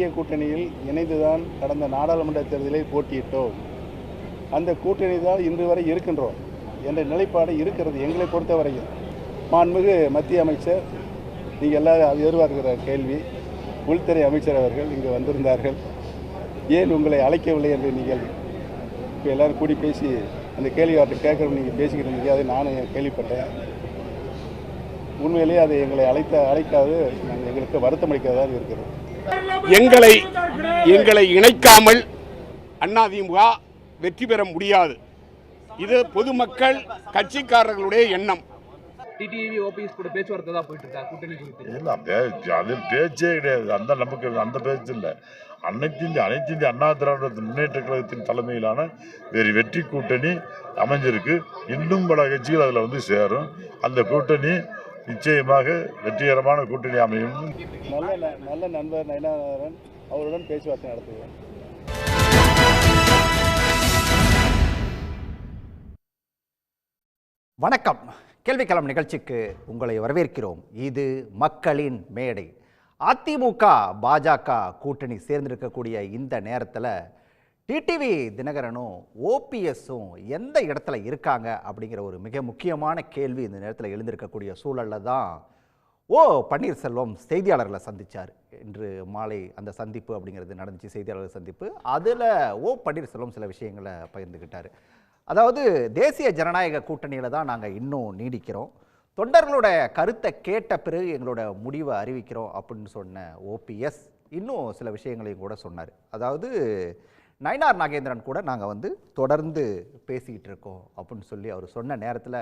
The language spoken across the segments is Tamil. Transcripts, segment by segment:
இந்திய கூட்டணியில் இணைந்துதான் கடந்த நாடாளுமன்ற தேர்தலில் போட்டியிட்டோம். அந்த கூட்டணி தான் இன்று வரை இருக்கின்றோம் என்ற நிலைப்பாடு இருக்கிறது. எங்களை பொறுத்தவரையில் மாண்புமிகு மத்திய அமைச்சர், நீங்கள் எல்லாரும் எதிர்பார்க்கிற கேள்வி, உள்துறை அமைச்சர் அவர்கள் இங்கு வந்திருந்தார்கள். ஏன் உங்களை அழைக்கவில்லை என்று நீங்கள் இப்போ எல்லோரும் கூடி பேசி அந்த கேள்வி அவர்கிட்ட கேட்குறோம், நீங்கள் பேசிக்கிட்டு இருந்தீங்க. அதை நானும் கேள்விப்பட்டேன். உண்மையிலேயே அதை எங்களை அழைக்காது நாங்கள் எங்களுக்கு வருத்தம் அளிக்கிறதாக இருக்கிறோம். எங்களை இணைக்காமல் அதிமுக வெற்றி பெற முடியாது. இது பொதுமக்கள் கட்சிக்காரர்களுடைய எண்ணம். டிடிவி ஓபிஎஸ் கூட பேச்சுவார்த்தை தான் போயிட்டு இருக்கா கூட்டணி குறித்து? அது பேச்சே கிடையாது. நமக்கு அந்த பேச்சு இல்லை. அனைத்து இந்திய அண்ணா திராவிட முன்னேற்ற கழகத்தின் தலைமையிலான வேறு வெற்றி கூட்டணி அமைஞ்சிருக்கு. இன்னும் பல கட்சிகள் அதில் சேரும். அந்த கூட்டணி நிச்சயமாக வெற்றிகரமான கூட்டணி அமையும். நல்ல நண்பர் நயனாரன் அவருடன் பேச்சுவார்த்தை நடத்துவேன். வணக்கம். கேள்விக்களம் நிகழ்ச்சிக்கு உங்களை வரவேற்கிறோம். இது மக்களின் மேடை. அதிமுக பாஜக கூட்டணி சேர்ந்திருக்கக்கூடிய இந்த நேரத்தில் டிடிவி தினகரனும் ஓபிஎஸும் எந்த இடத்துல இருக்காங்க அப்படிங்கிற ஒரு மிக முக்கியமான கேள்வி இந்த நேரத்தில் எழுந்திருக்கக்கூடிய சூழலில் தான் பன்னீர்செல்வம் செய்தியாளர்களை சந்தித்தார். இன்று மாலை அந்த சந்திப்பு அப்படிங்கிறது நடந்துச்சு, செய்தியாளர்கள் சந்திப்பு. அதில் பன்னீர்செல்வம் சில விஷயங்களை பகிர்ந்துக்கிட்டார். அதாவது தேசிய ஜனநாயக கூட்டணியில் தான் நாங்கள் இன்னும் நீடிக்கிறோம், தொண்டர்களோட கருத்தை கேட்ட பிறகு எங்களோட முடிவை அறிவிக்கிறோம் அப்படின்னு சொன்ன ஓபிஎஸ் இன்னும் சில விஷயங்களையும் கூட சொன்னார். அதாவது நயினார் நாகேந்திரன் கூட நாங்கள் தொடர்ந்து பேசிக்கிட்டு இருக்கோம் அப்படின்னு சொல்லி அவர் சொன்ன நேரத்தில்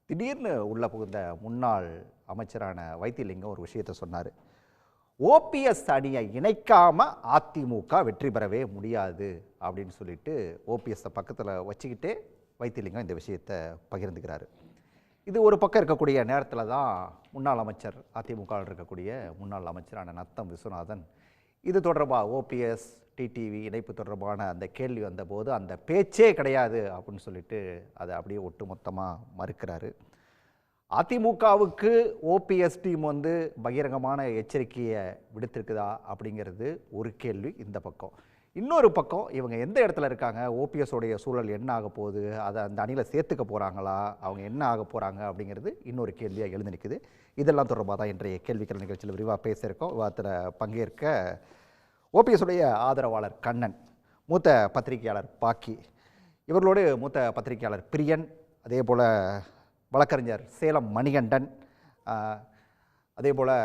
திடீர்னு உள்ள புகுந்த முன்னாள் அமைச்சரான வைத்திலிங்கம் ஒரு விஷயத்தை சொன்னார். ஓபிஎஸ் அணியை இணைக்காம அதிமுக வெற்றி பெறவே முடியாது அப்படின்னு சொல்லிட்டு ஓபிஎஸ்ஸை பக்கத்தில் வச்சுக்கிட்டே வைத்திலிங்கம் இந்த விஷயத்தை பகிர்ந்துக்கிறாரு. இது ஒரு பக்கம் இருக்கக்கூடிய நேரத்தில் தான் முன்னாள் அமைச்சர், அதிமுகவில் இருக்கக்கூடிய முன்னாள் அமைச்சரான நத்தம் விஸ்வநாதன் இது தொடர்பாக ஓபிஎஸ் டிடிவி இணைப்பு தொடர்பான அந்த கேள்வி வந்தபோது அந்த பேச்சே கிடையாது அப்படின்னு சொல்லிட்டு அதை அப்படியே ஒட்டுமொத்தமாக மறுக்கிறாரு. அதிமுகவுக்கு ஓபிஎஸ் டீம் பகிரங்கமான எச்சரிக்கையை விடுத்திருக்குதா அப்படிங்கிறது ஒரு கேள்வி இந்த பக்கம். இன்னொரு பக்கம் இவங்க எந்த இடத்துல இருக்காங்க, ஓபிஎஸோடைய சூழல் என்ன ஆக போகுது, அதை அந்த அணியில் சேர்த்துக்க போகிறாங்களா, அவங்க என்ன ஆக போகிறாங்க அப்படிங்கிறது இன்னொரு கேள்வியாக எழுந்து நிற்குது. இதெல்லாம் தொடர்பாக தான் இன்றைய கேள்விகள் நிகழ்ச்சியில் விரிவாக பேசியிருக்கோம். விவாதத்தில் பங்கேற்க ஓபிஎஸுடைய ஆதரவாளர் கண்ணன், மூத்த பத்திரிகையாளர் பாக்கி, இவர்களோடு மூத்த பத்திரிகையாளர் பிரியன், அதே போல் வழக்கறிஞர் சேலம் மணிகண்டன், அதே போல்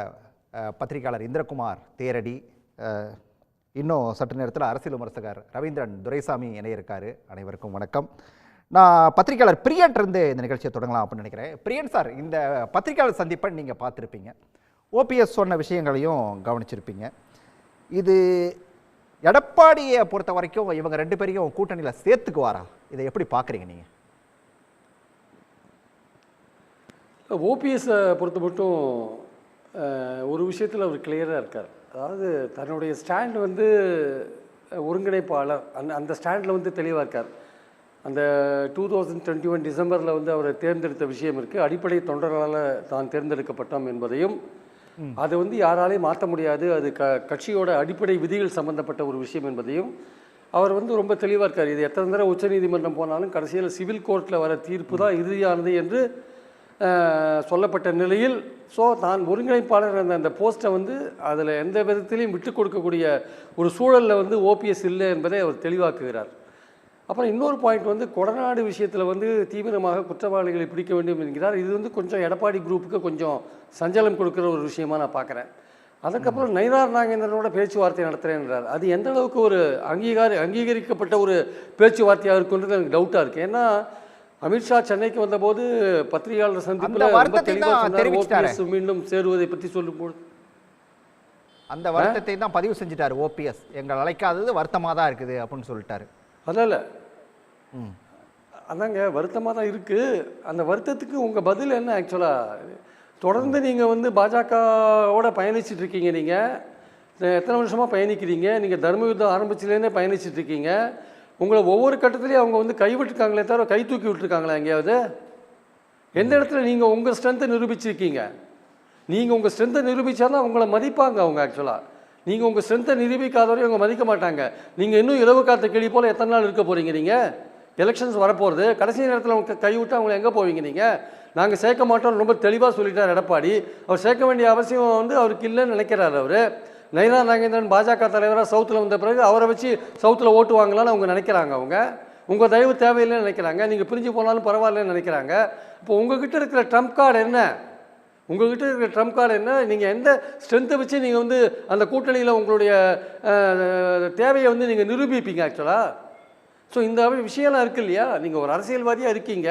பத்திரிகையாளர் இந்திரகுமார் தேரடி, இன்னும் சற்று நேரத்தில் அரசியல் விமர்சகர் ரவீந்திரன் துரைசாமி இணைய இருக்கார். அனைவருக்கும் வணக்கம். நான் பத்திரிகையாளர் பிரியன்ட்டு இந்த நிகழ்ச்சியை தொடங்கலாம் அப்படின்னு நினைக்கிறேன். பிரியன் சார், இந்த பத்திரிகையாளர் சந்திப்பை நீங்கள் பார்த்துருப்பீங்க, ஓபிஎஸ் சொன்ன விஷயங்களையும் கவனிச்சிருப்பீங்க. இது எடப்பாடியை பொறுத்த வரைக்கும் இவங்க ரெண்டு பேரையும் கூட்டணியில் சேர்த்துக்குவாரா? இதை எப்படி பார்க்குறீங்க நீங்கள்? ஓபிஎஸ்ஸை பொறுத்த மட்டும் ஒரு விஷயத்தில் அவர் கிளியராக இருக்கார். அதாவது தன்னுடைய ஸ்டாண்ட் ஒருங்கிணைப்பாளர் அந்த ஸ்டாண்டில் தெளிவாக இருக்கார். அந்த 2021 டிசம்பரில் அவரை தேர்ந்தெடுத்த விஷயம் இருக்குது. அடிப்படை தொண்டர்களால் தான் தேர்ந்தெடுக்கப்பட்டோம் என்பதையும் அதை யாராலையும் மாற்ற முடியாது, அது கட்சியோட அடிப்படை விதிகள் சம்பந்தப்பட்ட ஒரு விஷயம் என்பதையும் அவர் ரொம்ப தெளிவாக இருக்கார். இது எத்தனை தடவை உச்சநீதிமன்றம் போனாலும் கடைசியில் சிவில் கோர்ட்டில் வர தீர்ப்பு தான் இறுதியானது என்று சொல்லப்பட்ட நிலையில் தான் ஒருங்கிணைப்பாளர் அந்த போஸ்ட்டை அதில் எந்த விதத்திலையும் விட்டு கொடுக்கக்கூடிய ஒரு சூழலில் ஓபிஎஸ் இல்லை என்பதை அவர் தெளிவாக்குகிறார். அப்புறம் இன்னொரு பாயிண்ட் கொடநாடு விஷயத்தில் தீவிரமாக குற்றவாளிகளை பிடிக்க வேண்டும் என்கிறார். இது கொஞ்சம் எடப்பாடி குரூப்புக்கு கொஞ்சம் சஞ்சலம் கொடுக்குற ஒரு விஷயமாக நான் பார்க்குறேன். அதுக்கப்புறம் நயினார் நாகேந்திரனோட பேச்சுவார்த்தை நடத்துகிறேன்றார். அது எந்த அளவுக்கு ஒரு அங்கீகரிக்கப்பட்ட ஒரு பேச்சுவார்த்தையாக இருக்குன்றது எனக்கு டவுட்டாக இருக்குது. ஏன்னா அமித்ஷா சென்னைக்கு வந்தபோது பத்திரிகையாளர் சந்திப்பில் மீண்டும் சேருவதை பற்றி சொல்லும்போது அந்த வருத்தத்தை தான் பதிவு செஞ்சுட்டார் ஓபிஎஸ். எங்கள் அழைக்காதது வருத்தமாக தான் இருக்குது அப்படின்னு சொல்லிட்டாரு. அதில் அதாங்க வருத்தமாக தான் இருக்குது. அந்த வருத்தத்துக்கு உங்கள் பதில் என்ன? ஆக்சுவலாக தொடர்ந்து நீங்கள் பாஜகவோட பயணிச்சிட்ருக்கீங்க. நீங்கள் எத்தனை வருஷமாக பயணிக்கிறீங்க? நீங்கள் தர்ம யுத்தம் ஆரம்பிச்சிலேருந்தே பயணிச்சிட்ருக்கீங்க. உங்களை ஒவ்வொரு கட்டத்துலேயும் அவங்க கைவிட்டுருக்காங்களே தவிர கை தூக்கி விட்டுருக்காங்களா எங்கேயாவது? எந்த இடத்துல நீங்கள் உங்கள் ஸ்ட்ரென்த்தை நிரூபிச்சிருக்கீங்க? நீங்கள் உங்கள் ஸ்ட்ரென்த்தை நிரூபித்தா தான் உங்களை மதிப்பாங்க அவங்க. ஆக்சுவலாக நீங்கள் உங்கள் ஸ்ட்ரென்த்தை நிரூபிக்காதவரையும் அவங்க மதிக்க மாட்டாங்க. நீங்கள் இன்னும் இரவு காத்த கிளி போல் எத்தனை நாள் இருக்க போகிறீங்க? நீங்கள் எலெக்ஷன்ஸ் வரப்போகிறது, கடைசி நேரத்தில் அவங்க கைவிட்டு அவங்களை எங்கே போவீங்க? நீங்கள் நாங்கள் சேர்க்க மாட்டோம்னு ரொம்ப தெளிவாக சொல்லிட்டார் எடப்பாடி. அவர் சேர்க்க வேண்டிய அவசியம் அவருக்கு இல்லைன்னு நினைக்கிறார். அவர் நயினார் நாகேந்திரன் பாஜக தலைவராக சவுத்தில் வந்த பிறகு அவரை வச்சு சவுத்தில் ஓட்டு வாங்கலான்னு அவங்க நினைக்கிறாங்க. அவங்க உங்கள் தயவு தேவையில்லைன்னு நினைக்கிறாங்க. நீங்கள் பிரிஞ்சு போனாலும் பரவாயில்லன்னு நினைக்கிறாங்க. இப்போ உங்ககிட்ட இருக்கிற ட்ரம்ப் கார்டு என்ன? உங்கள்கிட்ட இருக்கிற ட்ரம்ப் கார்டு என்ன? நீங்கள் எந்த ஸ்ட்ரென்த்தை வச்சு நீங்கள் அந்த கூட்டணியில் உங்களுடைய தேவையை நீங்கள் நிரூபிப்பீங்க ஆக்சுவலாக? ஸோ இந்த விஷயம்லாம் இருக்குது இல்லையா? நீங்கள் ஒரு அரசியல்வாதியாக இருக்கீங்க.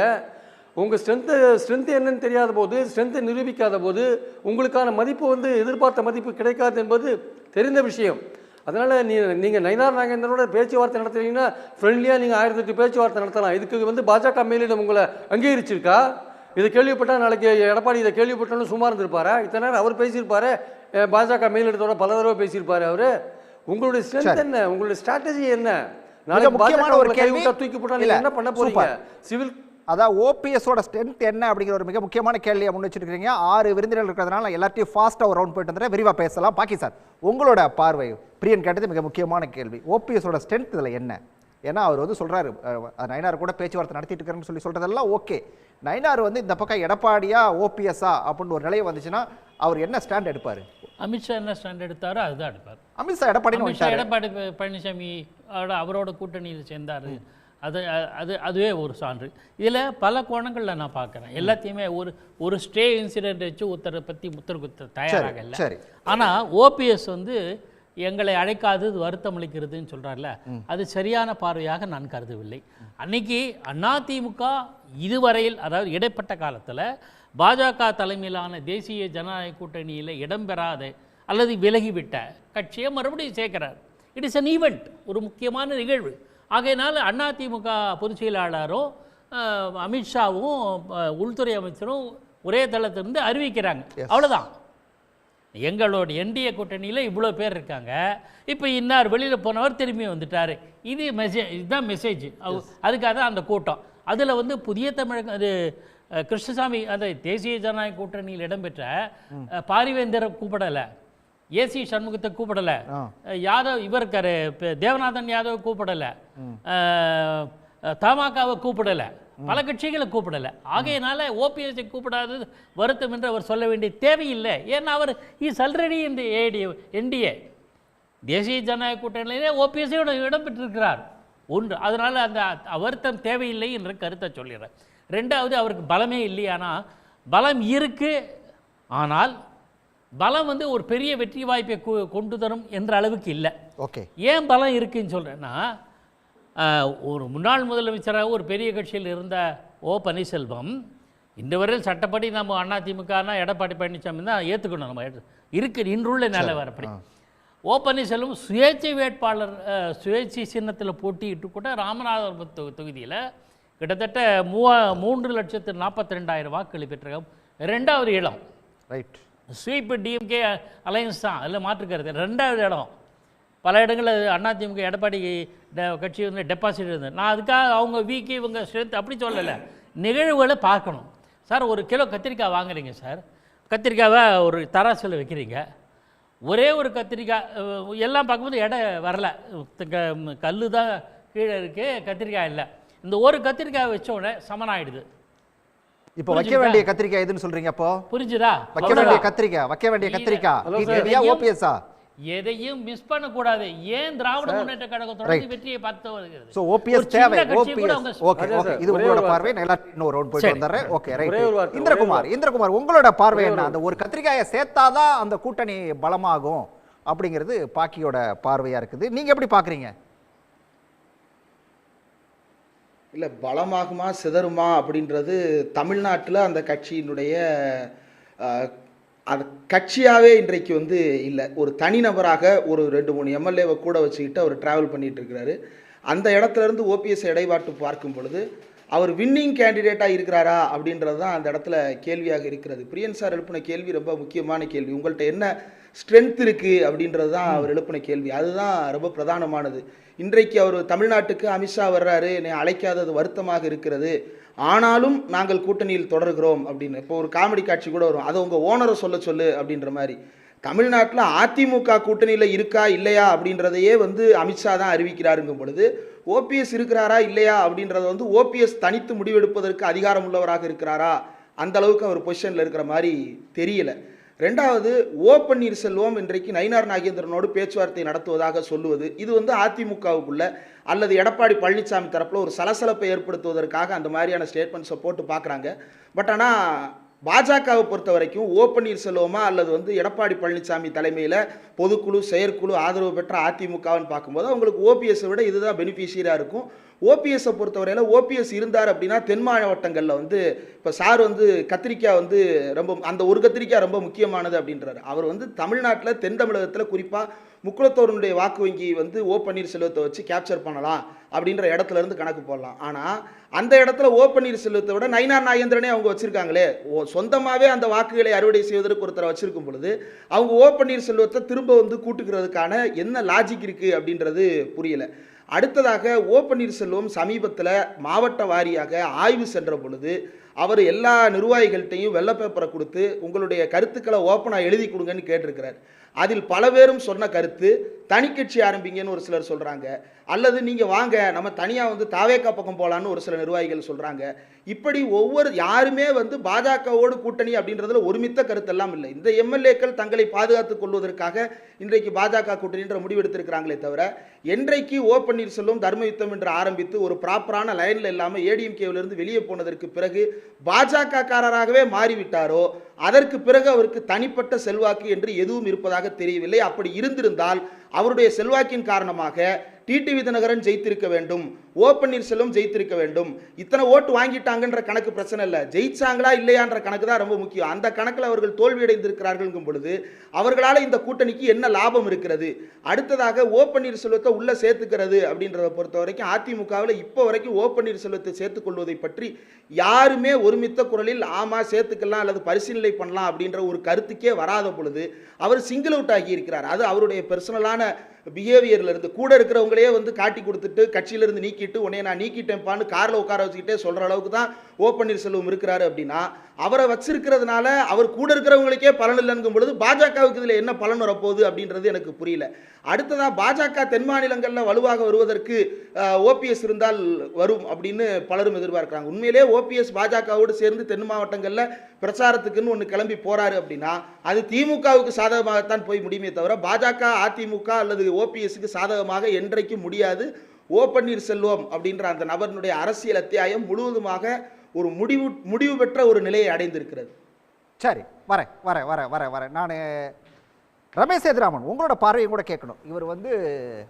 உங்கள் ஸ்ட்ரென்த்து என்னன்னு தெரியாத போது, ஸ்ட்ரென்த்தை நிரூபிக்காத போது உங்களுக்கான மதிப்பு எதிர்பார்த்த மதிப்பு கிடைக்காது என்பது தெரிந்த விஷயம். அதனால் நீங்கள் நயினார் நாகேந்திரனோட பேச்சுவார்த்தை நடத்துறீங்கன்னா ஃப்ரெண்ட்லியாக நீங்கள் 1008 பேச்சுவார்த்தை நடத்தலாம். இதுக்கு பாஜக மேலிடம் உங்களை அங்கீகரிச்சிருக்கா? இதை கேள்விப்பட்டால் நாளைக்கு எடப்பாடி இதை கேள்விப்பட்டோன்னு சும்மா இருந்திருப்பாரா? இத்தனை நேரம் அவர் பேசியிருப்பாரு, பாஜக மேலிடத்தோட பல தடவை பேசியிருப்பாரு அவர். உங்களுடைய ஸ்ட்ரென்த் என்ன? உங்களுடைய ஸ்ட்ராட்டஜி என்ன? நாளைக்கு பாஜக ஒரு கைவிட்டா தூக்கி போட்டால் நீங்கள் என்ன பண்ண போறீங்க? சிவில் அதான் ஓபிஎஸோட ஸ்ட்ரென்த் என்ன அப்படிங்கிற ஒரு மிக முக்கியமான கேள்வியை முன் வச்சிருக்கீங்க. 6 விருந்தினர்கள் இருக்கிறதுனால எல்லாத்தையும் ஃபாஸ்ட்டாக ஒரு ரவுண்ட் போயிட்டு வந்துடுறேன், விரிவாக பேசலாம். பாக்கி சார், உங்களோட பார்வை, பிரியன் கேட்டது மிக முக்கியமான கேள்வி. ஓபிஎஸோட ஸ்ட்ரென்த் இதில் என்ன? ஏன்னா அவர் சொல்கிறாரு நயினார் கூட பேச்சுவார்த்தை நடத்திட்டு இருக்கிறேன்னு சொல்கிறதெல்லாம் ஓகே. நயினார் இந்த பக்கம் எடப்பாடியா ஓபிஎஸ்ஸா அப்படின்னு ஒரு நிலையை வந்துச்சுன்னா அவர் என்ன ஸ்டாண்ட் எடுப்பார்? அமித்ஷா என்ன ஸ்டாண்ட் எடுத்தாரோ அதுதான் எடுப்பார். அமித்ஷா எடப்பாடி பழனிசாமி அவரோட கூட்டணியில் சேர்ந்தார். அதுவே ஒரு சான்று. இதில் பல கோணங்களில் நான் பார்க்குறேன். எல்லாத்தையுமே ஒரு ஸ்டே இன்சிடென்ட் வச்சு ஒருத்தரை பற்றி முத்தர் குத்த தயாராக இல்லை. ஆனால் ஓபிஎஸ் எங்களை அழைக்காதது வருத்தம் அளிக்கிறதுன்னு சொல்கிறார்ல, அது சரியான பார்வையாக நான் கருதவில்லை. அன்னைக்கு அதிமுக இதுவரையில், அதாவது இடைப்பட்ட காலத்தில் பாஜக தலைமையிலான தேசிய ஜனநாயக கூட்டணியில் இடம்பெறாத அல்லது விலகிவிட்ட கட்சியை மறுபடியும் சேர்க்கிறார். இட் இஸ் அன் ஈவெண்ட், ஒரு முக்கியமான நிகழ்வு. ஆகையினால் அதிமுக பொதுச் செயலாளரும் அமித்ஷாவும் உள்துறை அமைச்சரும் ஒரே தளத்திலிருந்து அறிவிக்கிறாங்க, அவ்வளோதான். எங்களோட என்டிஏ கூட்டணியில் இவ்வளோ பேர் இருக்காங்க, இப்போ இன்னார் வெளியில் போனவர் திரும்பி வந்துட்டார், இது இதுதான் மெசேஜ். அதுக்காக தான் அந்த கூட்டம். அதில் புதிய தமிழகம் அது கிருஷ்ணசாமி அந்த தேசிய ஜனநாயக கூட்டணியில் இடம்பெற்ற பாரிவேந்தரை கூப்பிடலை, ஏசி சண்முகத்தை கூப்பிடலை, யாதவ் இவருக்காரு தேவநாதன் யாதவ் கூப்பிடலை, தமாகாவை கூப்பிடலை, பல கட்சிகளை கூப்பிடலை. ஆகையினால ஓபிஎஸ்ஐ கூப்பிடாதது வருத்தம் என்று அவர் சொல்ல வேண்டிய தேவையில்லை. ஏன்னா அவர் இஸ் ஆல்ரெடி இந்த என்டிஏ தேசிய ஜனநாயக கூட்டணியிலே ஓபிஎஸ்ஐயோட இடம்பெற்றிருக்கிறார் ஒன்று. அதனால் அந்த வருத்தம் தேவையில்லை என்ற கருத்தை சொல்லிடுறேன். ரெண்டாவது, அவருக்கு பலமே இல்லையானா பலம் இருக்குது, ஆனால் பலம் ஒரு பெரிய வெற்றி வாய்ப்பை கொண்டு தரும் என்ற அளவுக்கு இல்லை. ஓகே, ஏன் பலம் இருக்குன்னு சொல்கிறேன்னா, ஒரு முன்னாள் முதலமைச்சராக ஒரு பெரிய கட்சியில் இருந்த ஓ பன்னீர்செல்வம் இன்று வரையில் சட்டப்படி நம்ம அதிமுகனா எடப்பாடி பழனிசாமி தான் ஏற்றுக்கணும். நம்ம இன்றுள்ள நிலவரப்படி ஓ பன்னீர்செல்வம் சுயேட்சை வேட்பாளர் சுயேட்சை சின்னத்தில் போட்டியிட்டு கூட ராமநாதபுரம் தொகுதியில் கிட்டத்தட்ட 3,42,000 வாக்குகளை பெற்ற 2வது இடம். ரைட், ஸ்வீப் டிஎம்கே அலையன்ஸ் தான், அதில் மாற்றுக்கிறது 2வது இடம். பல இடங்களில் அதிமுக எடப்பாடி கட்சி டெபாசிட் இருந்தது. நான் அதுக்காக அவங்க வீக்கு இவங்க ஸ்ட்ரென்த் அப்படி சொல்லலை, நிகழ்வுகளை பார்க்கணும். சார், 1 கிலோ கத்திரிக்காய் வாங்குறீங்க சார், கத்திரிக்காவை ஒரு தராசில் வைக்கிறீங்க, ஒரே ஒரு கத்திரிக்காய் எல்லாம் பார்க்கும்போது எடை வரல, கல் தான் கீழே இருக்குது, கத்திரிக்காய் இல்லை. இந்த ஒரு கத்திரிக்காய் வச்ச உடனே சமனாயிடுது. இப்போ வைக்க வேண்டிய கத்திரிக்காய் எதுன்னு சொல்றீங்க? அப்போ புரிஞ்சுதா? வைக்க வேண்டிய கத்திரிக்காய் ஓபிஎஸ்ஆ எதையும் மிஸ் பண்ண கூடாது. ஏன் திராவிட முன்னேற்ற கழகம் தொடர்ந்து வெற்றியை பார்த்து வருகிறது. சோ ஓபிஎஸ் தேவை, ஓபிஎஸ். ஓகே, இது உங்களோட பார்வை. நான் இன்னொரு ரவுண்ட் போய் வந்தறேன். Okay, right. இந்திரகுமார் உங்களோட பார்வை என்ன? அந்த ஒரு கத்திரிக்காயை சேர்த்தாதான் அந்த கூட்டணி பலமாகும் அப்படிங்கிறது பாக்கியோட பார்வையா இருக்குது. நீங்க எப்படி பாக்குறீங்க? இல்லை, பலமாகுமா சிதறுமா அப்படின்றது தமிழ்நாட்டில் அந்த கட்சியினுடைய அது கட்சியாகவே இன்றைக்கு இல்லை. ஒரு தனிநபராக ஒரு 2-3 எம்எல்ஏவை கூட வச்சுக்கிட்டு அவர் ட்ராவல் பண்ணிகிட்டு இருக்கிறாரு. அந்த இடத்துலேருந்து ஓபிஎஸ் இடைபாட்டு பார்க்கும் பொழுது அவர் வின்னிங் கேண்டிடேட்டாக இருக்கிறாரா அப்படின்றது தான் அந்த இடத்துல கேள்வியாக இருக்கிறது. பிரியன் சார் எழுப்பின கேள்வி ரொம்ப முக்கியமான கேள்வி. உங்கள்கிட்ட என்ன ஸ்ட்ரென்த் இருக்குது அப்படின்றது தான் அவர் எழுப்பின கேள்வி. அதுதான் ரொம்ப பிரதானமானது. இன்றைக்கு அவர் தமிழ்நாட்டுக்கு அமித்ஷா வர்றாரு, என்னை அழைக்காதது வருத்தமாக இருக்கிறது, ஆனாலும் நாங்கள் கூட்டணியில் தொடர்கிறோம் அப்படின்னு. இப்போ ஒரு காமெடி காட்சி கூட வரும், அதை உங்கள் ஓனரை சொல்ல சொல்லு அப்படின்ற மாதிரி. தமிழ்நாட்டில் அதிமுக கூட்டணியில் இருக்கா இல்லையா அப்படின்றதையே வந்து அமித்ஷா தான் அறிவிக்கிறாருங்கும் பொழுது ஓபிஎஸ் இருக்கிறாரா இல்லையா அப்படின்றத வந்து ஓபிஎஸ் தனித்து முடிவெடுப்பதற்கு அதிகாரம் உள்ளவராக இருக்கிறாரா, அந்த அளவுக்கு அவர் பொசிஷனில் இருக்கிற மாதிரி தெரியல. ரெண்டாவது, ஓ பன்னீர்செல்வம் இன்றைக்கு நயினார் நாகேந்திரனோடு பேச்சுவார்த்தை நடத்துவதாக சொல்லுவது, இது வந்து அதிமுகவுக்குள்ள அல்லது எடப்பாடி பழனிசாமி தரப்பில் ஒரு சலசலப்பை ஏற்படுத்துவதற்காக அந்த மாதிரியான ஸ்டேட்மெண்ட்ஸை போட்டு பார்க்குறாங்க. பட் ஆனால் பாஜகவை பொறுத்த வரைக்கும் ஓ பன்னீர்செல்வமா அல்லது வந்து எடப்பாடி பழனிசாமி தலைமையில் பொதுக்குழு செயற்குழு ஆதரவு பெற்ற அதிமுகன்னு பார்க்கும்போது அவங்களுக்கு ஓபிஎஸ்ஸை விட இதுதான் பெனிஃபிஷியராக இருக்கும். ஓபிஎஸ்ஸை பொறுத்தவரையில் ஓபிஎஸ் இருந்தார் அப்படின்னா தென் மாவட்டங்களில் வந்து இப்போ சார் வந்து கத்திரிக்காய் வந்து ரொம்ப அந்த ஒரு கத்திரிக்காய் ரொம்ப முக்கியமானது அப்படின்றாரு. அவர் வந்து தமிழ்நாட்டில் தென் தமிழகத்தில் குறிப்பாக முக்குளத்தோருடைய வாக்கு வங்கி வந்து ஓ பன்னீர்செல்வத்தை வச்சு கேப்சர் பண்ணலாம் அப்படின்ற இடத்துல இருந்து கணக்கு போடலாம். ஆனால் அந்த இடத்துல ஓ பன்னீர்செல்வத்தை விட நயினார் நாகேந்திரனே அவங்க வச்சிருக்காங்களே, சொந்தமாகவே அந்த வாக்குகளை அறுவடை செய்வதற்கு ஒருத்தரை வச்சிருக்கும் பொழுது அவங்க ஓ பன்னீர்செல்வத்தை திரும்ப வந்து கூட்டுக்கிறதுக்கான என்ன லாஜிக் இருக்குது அப்படின்றது புரியல. அடுத்ததாக ஓ பன்னீர்செல்வம் சமீபத்தில் மாவட்ட வாரியாக ஆய்வு சென்ற பொழுது அவர் எல்லா நிர்வாகிகள்கிட்டையும் வெள்ளை பேப்பரை கொடுத்து உங்களுடைய கருத்துக்களை ஓப்பனாக எழுதி கொடுங்கன்னு கேட்டிருக்கிறார். அதில் பல பேரும் சொன்ன கருத்து தனி கட்சி ஆரம்பிங்கன்னு ஒரு சிலர் சொல்கிறாங்க, அல்லது நீங்கள் வாங்க நம்ம தனியாக வந்து தாவேக்கா பக்கம் போகலான்னு ஒரு சில நிர்வாகிகள் சொல்கிறாங்க. இப்படி ஒவ்வொரு யாருமே வந்து பாஜகவோடு கூட்டணி அப்படின்றதுல ஒருமித்த கருத்தெல்லாம் இல்லை. இந்த எம்எல்ஏக்கள் தங்களை பாதுகாத்துக் கொள்வதற்காக இன்றைக்கு பாஜக கூட்டணின்ற முடிவெடுத்திருக்கிறாங்களே தவிர, என்றைக்கு ஓ பன்னீர்செல்வம் தர்ம யுத்தம் என்று ஆரம்பித்து ஒரு ப்ராப்பரான லைனில் இல்லாமல் ஏடிஎம்கேவிலிருந்து வெளியே போனதற்கு பிறகு பாஜக காரராகவே மாறிவிட்டாரோ அதற்கு பிறகு அவருக்கு தனிப்பட்ட செல்வாக்கு என்று எதுவும் இருப்பதாக தெரியவில்லை. அப்படி இருந்திருந்தால் அவருடைய செல்வாக்கின் காரணமாக டிடிவி தினகரன் ஜெயித்திருக்க வேண்டும், ஓ பன்னீர்செல்வம் ஜெயித்திருக்க வேண்டும். இத்தனை ஓட்டு வாங்கிட்டாங்கன்ற கணக்கு பிரச்சனை இல்லை, ஜெயிச்சாங்களா இல்லையான்ற கணக்கு தான் ரொம்ப முக்கியம். அந்த கணக்கில் அவர்கள் தோல்வியடைந்திருக்கிறார்கள் பொழுது அவர்களால் இந்த கூட்டணிக்கு என்ன லாபம் இருக்கிறது? அடுத்ததாக ஓ பன்னீர்செல்வத்தை உள்ள சேர்த்துக்கிறது அப்படின்றத பொறுத்த வரைக்கும் அதிமுகவில் இப்போ வரைக்கும் ஓ பன்னீர்செல்வத்தை சேர்த்துக் கொள்வதை பற்றி யாருமே ஒருமித்த குரலில் ஆமா சேர்த்துக்கலாம் அல்லது பரிசீலனை பண்ணலாம் அப்படின்ற ஒரு கருத்துக்கே வராத பொழுது அவர் சிங்கிள் அவுட் ஆகி இருக்கிறார். அது அவருடைய பெர்சனலான பிஹேவியர்ல இருந்து கூட இருக்கிறவங்களே வந்து காட்டி கொடுத்துட்டு கட்சியிலிருந்து நீக்கிட்டு உன்னைய நான் நீக்கிட்டேன்ப்பான்னு காரில் உட்கார வச்சுக்கிட்டே சொல்கிற அளவுக்கு தான் ஓ பன்னீர்செல்வம் இருக்கிறாரு. அப்படின்னா அவரை வச்சிருக்கிறதுனால அவர் கூட இருக்கிறவங்களுக்கே பலன் இல்லைங்கும் பொழுது பாஜகவுக்கு இதில் என்ன பலன் வரப்போகுது அப்படின்றது எனக்கு புரியல. அடுத்ததாக பாஜக தென் மாநிலங்களில் வலுவாக வருவதற்கு ஓபிஎஸ் இருந்தால் வரும் அப்படின்னு பலரும் எதிர்பார்க்குறாங்க. உண்மையிலே ஓபிஎஸ் பாஜகவோடு சேர்ந்து தென் மாவட்டங்களில் பிரச்சாரத்துக்குன்னு ஒன்று கிளம்பி போகிறாரு அப்படின்னா அது திமுகவுக்கு சாதகமாகத்தான் போய் முடியுமே தவிர பாஜக அதிமுக அல்லது ஓபிஎஸ்க்கு சாதகமாக என்றைக்கும் முடியாது. ஓ பன்னீர்செல்வம் அப்படின்ற அந்த நபரினுடைய அரசியல் அத்தியாயம் முழுவதுமாக ஒரு முடிவு பெற்ற ஒரு நிலையை அடைந்திருக்கிறது. சரி, வரேன். நான் ரமேஷ் சேதுராமன், உங்களோட பார்வையை கூட கேட்கணும். இவர் வந்து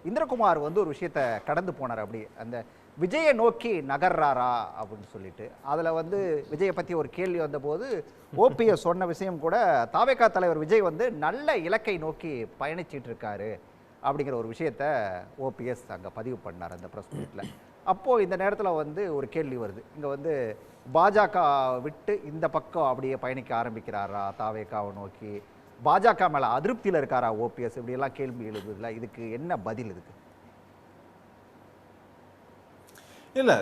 இந்திரகுமார் வந்து ஒரு விஷயத்தை கடந்து போனார், அப்படி அந்த விஜயை நோக்கி நகர்றாரா அப்படின்னு சொல்லிட்டு. அதில் வந்து விஜயை பற்றி ஒரு கேள்வி வந்தபோது ஓபிஎஸ் சொன்ன விஷயம் கூட தாவேகா தலைவர் விஜய் வந்து நல்ல இலக்கை நோக்கி பயணிச்சிட்டு இருக்காரு அப்படிங்கிற ஒரு விஷயத்தை ஓபிஎஸ் அங்கே பதிவு பண்ணார் அந்த ப்ரெஸ் மீட்டில். அப்போது இந்த நேரத்தில் வந்து ஒரு கேள்வி வருது, இங்கே வந்து பாஜக விட்டு இந்த பக்கம் அப்படியே பயணிக்க ஆரம்பிக்கிறாரா தாவேகாவை நோக்கி, பாஜக மேலே அதிருப்தியில் இருக்காரா ஓபிஎஸ், இப்படியெல்லாம் கேள்வி எழுதுதில்ல, இதுக்கு என்ன பதில்? இதுக்கு இல்லை,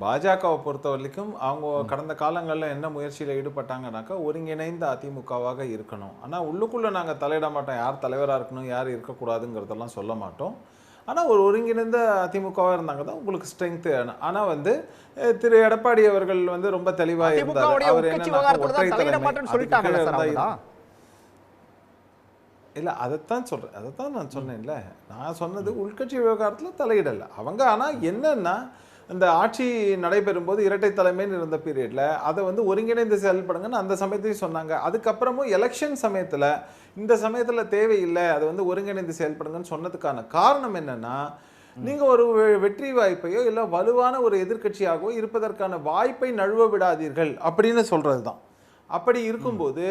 பாஜகவை பொறுத்த வரைக்கும் அவங்க கடந்த காலங்களில் என்ன முயற்சியில் ஈடுபட்டாங்கனாக்கா ஒருங்கிணைந்த அதிமுகவாக இருக்கணும். ஆனால் உள்ளுக்குள்ளே நாங்கள் தலையிட மாட்டோம், யார் தலைவராக இருக்கணும் யார் இருக்கக்கூடாதுங்கிறதெல்லாம் சொல்ல மாட்டோம். ஆனால் ஒரு ஒருங்கிணைந்த அதிமுகவாக இருந்தாங்க தான் உங்களுக்கு ஸ்ட்ரென்த்து. ஆனால் வந்து திரு எடப்பாடி அவர்கள் வந்து ரொம்ப தெளிவாக இருந்தார். அவர் என்ன ஒற்றை தலைமை இல்லை, அதைத்தான் சொல்கிறேன், அதைத்தான் நான் சொன்னேன்ல. நான் சொன்னது உள்கட்சி விவகாரத்தில் தலையிடலை அவங்க. ஆனால் என்னன்னா இந்த ஆட்சி நடைபெறும் போது இரட்டை தலைமைன்னு இருந்த பீரியடில் அதை வந்து ஒருங்கிணைந்து செயல்படுங்கன்னு அந்த சமயத்தையும் சொன்னாங்க. அதுக்கப்புறமும் எலெக்ஷன் சமயத்தில் இந்த சமயத்தில் தேவையில்லை, அதை வந்து ஒருங்கிணைந்து செயல்படுங்கன்னு சொன்னதுக்கான காரணம் என்னன்னா, நீங்கள் ஒரு வெற்றி வாய்ப்பையோ இல்லை வலுவான ஒரு எதிர்கட்சியாகவோ இருப்பதற்கான வாய்ப்பை நழுவ விடாதீர்கள் அப்படின்னு சொல்கிறது தான். அப்படி இருக்கும்போது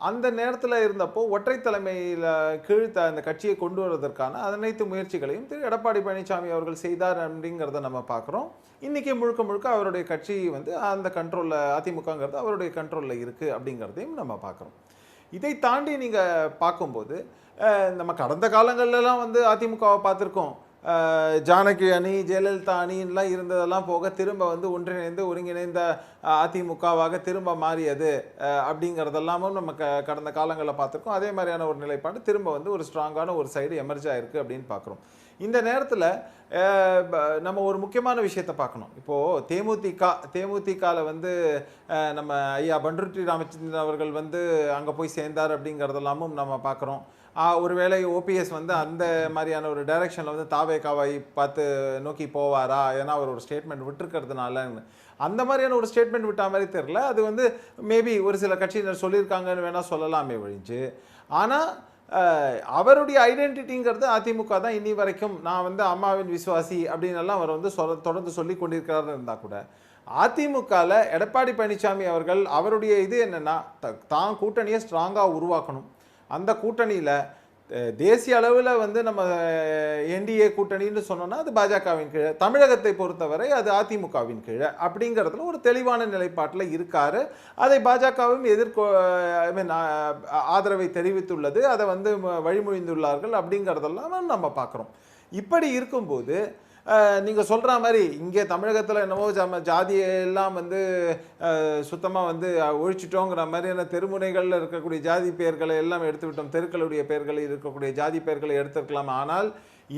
அந்த நேரத்தில் இருந்தப்போ ஒற்றை தலைமையில் கீழ்த்த அந்த கட்சியை கொண்டு வருவதற்கான அனைத்து முயற்சிகளையும் திரு எடப்பாடி பழனிசாமி அவர்கள் செய்தார் அப்படிங்கிறத நம்ம பார்க்குறோம். இன்றைக்கி முழுக்க முழுக்க அவருடைய கட்சி வந்து அந்த கண்ட்ரோலில், அதிமுகங்கிறது அவருடைய கண்ட்ரோலில் இருக்குது அப்படிங்கிறதையும் நம்ம பார்க்குறோம். இதை தாண்டி நீங்கள் பார்க்கும்போது நம்ம கடந்த காலங்கள்லாம் வந்து அதிமுகவை பார்த்துருக்கோம், ஜானகி அணி, ஜெயலலிதா அணின்லாம் இருந்ததெல்லாம் போக திரும்ப வந்து ஒருங்கிணைந்த அதிமுகவாக திரும்ப மாறியது அப்படிங்கிறதெல்லாமும் நம்ம கடந்த காலங்களில் பார்த்துருக்கோம். அதே மாதிரியான ஒரு நிலைப்பாடு திரும்ப வந்து ஒரு ஸ்ட்ராங்கான ஒரு சைடு எமர்ஜ் ஆயிருக்கு அப்படின்னு பார்க்குறோம். இந்த நேரத்தில் நம்ம ஒரு முக்கியமான விஷயத்தை பார்க்கணும். இப்போது தேமுதிகவில் வந்து நம்ம ஐயா பண்ருட்டி ராமச்சந்திரன் அவர்கள் வந்து அங்கே போய் சேர்ந்தார் அப்படிங்கிறதெல்லாமும் நம்ம பார்க்குறோம். ஒருவேளை ஓபிஎஸ் வந்து அந்த மாதிரியான ஒரு டைரக்ஷனில் வந்து தாவேகாவை பார்த்து நோக்கி போவாரா, ஏன்னா அவர் ஒரு ஸ்டேட்மெண்ட் விட்டுருக்கிறதுனால அந்த மாதிரியான ஒரு ஸ்டேட்மெண்ட் விட்ட மாதிரி தெரியல. அது வந்து மேபி ஒரு சில கட்சியினர் சொல்லியிருக்காங்கன்னு வேணால் சொல்லலாமே ஒழிஞ்சு, ஆனால் அவருடைய ஐடென்டிட்டிங்கிறது அதிமுக தான் இன்னி வரைக்கும். நான் வந்து அம்மாவின் விசுவாசி அப்படின்னு எல்லாம் அவர் வந்து தொடர்ந்து சொல்லி கொண்டிருக்கிறாருன்னு இருந்தால் கூட, அதிமுகவில் எடப்பாடி பழனிசாமி அவர்கள் அவருடைய இது என்னென்னா தான் கூட்டணியை ஸ்ட்ராங்காக உருவாக்கணும். அந்த கூட்டணியில் தேசிய அளவில் வந்து நம்ம என்டிஏ கூட்டணின்னு சொன்னோன்னா அது பாஜகவின் கீழே, தமிழகத்தை பொறுத்தவரை அது அதிமுகவின் கீழே அப்படிங்கிறதுல ஒரு தெளிவான நிலைப்பாட்டில் இருக்காரு. அதை பாஜகவும் ஆதரவை தெரிவித்துள்ளது, அதை வந்து வழிமொழிந்துள்ளார்கள் அப்படிங்கிறதெல்லாம் நம்ம பார்க்குறோம். இப்படி இருக்கும்போது நீங்கள் சொல்கிற மாதிரி இங்கே தமிழகத்தில் என்னவோ ஜாதியெல்லாம் வந்து சுத்தமாக வந்து ஒழிச்சிட்டோங்கிற மாதிரியான தெருமுனைகளில் இருக்கக்கூடிய ஜாதி பெயர்களை எல்லாம் எடுத்துவிட்டோம், தெருக்களுடைய பெயர்களில் இருக்கக்கூடிய ஜாதி பெயர்களை எடுத்துருக்கலாம். ஆனால்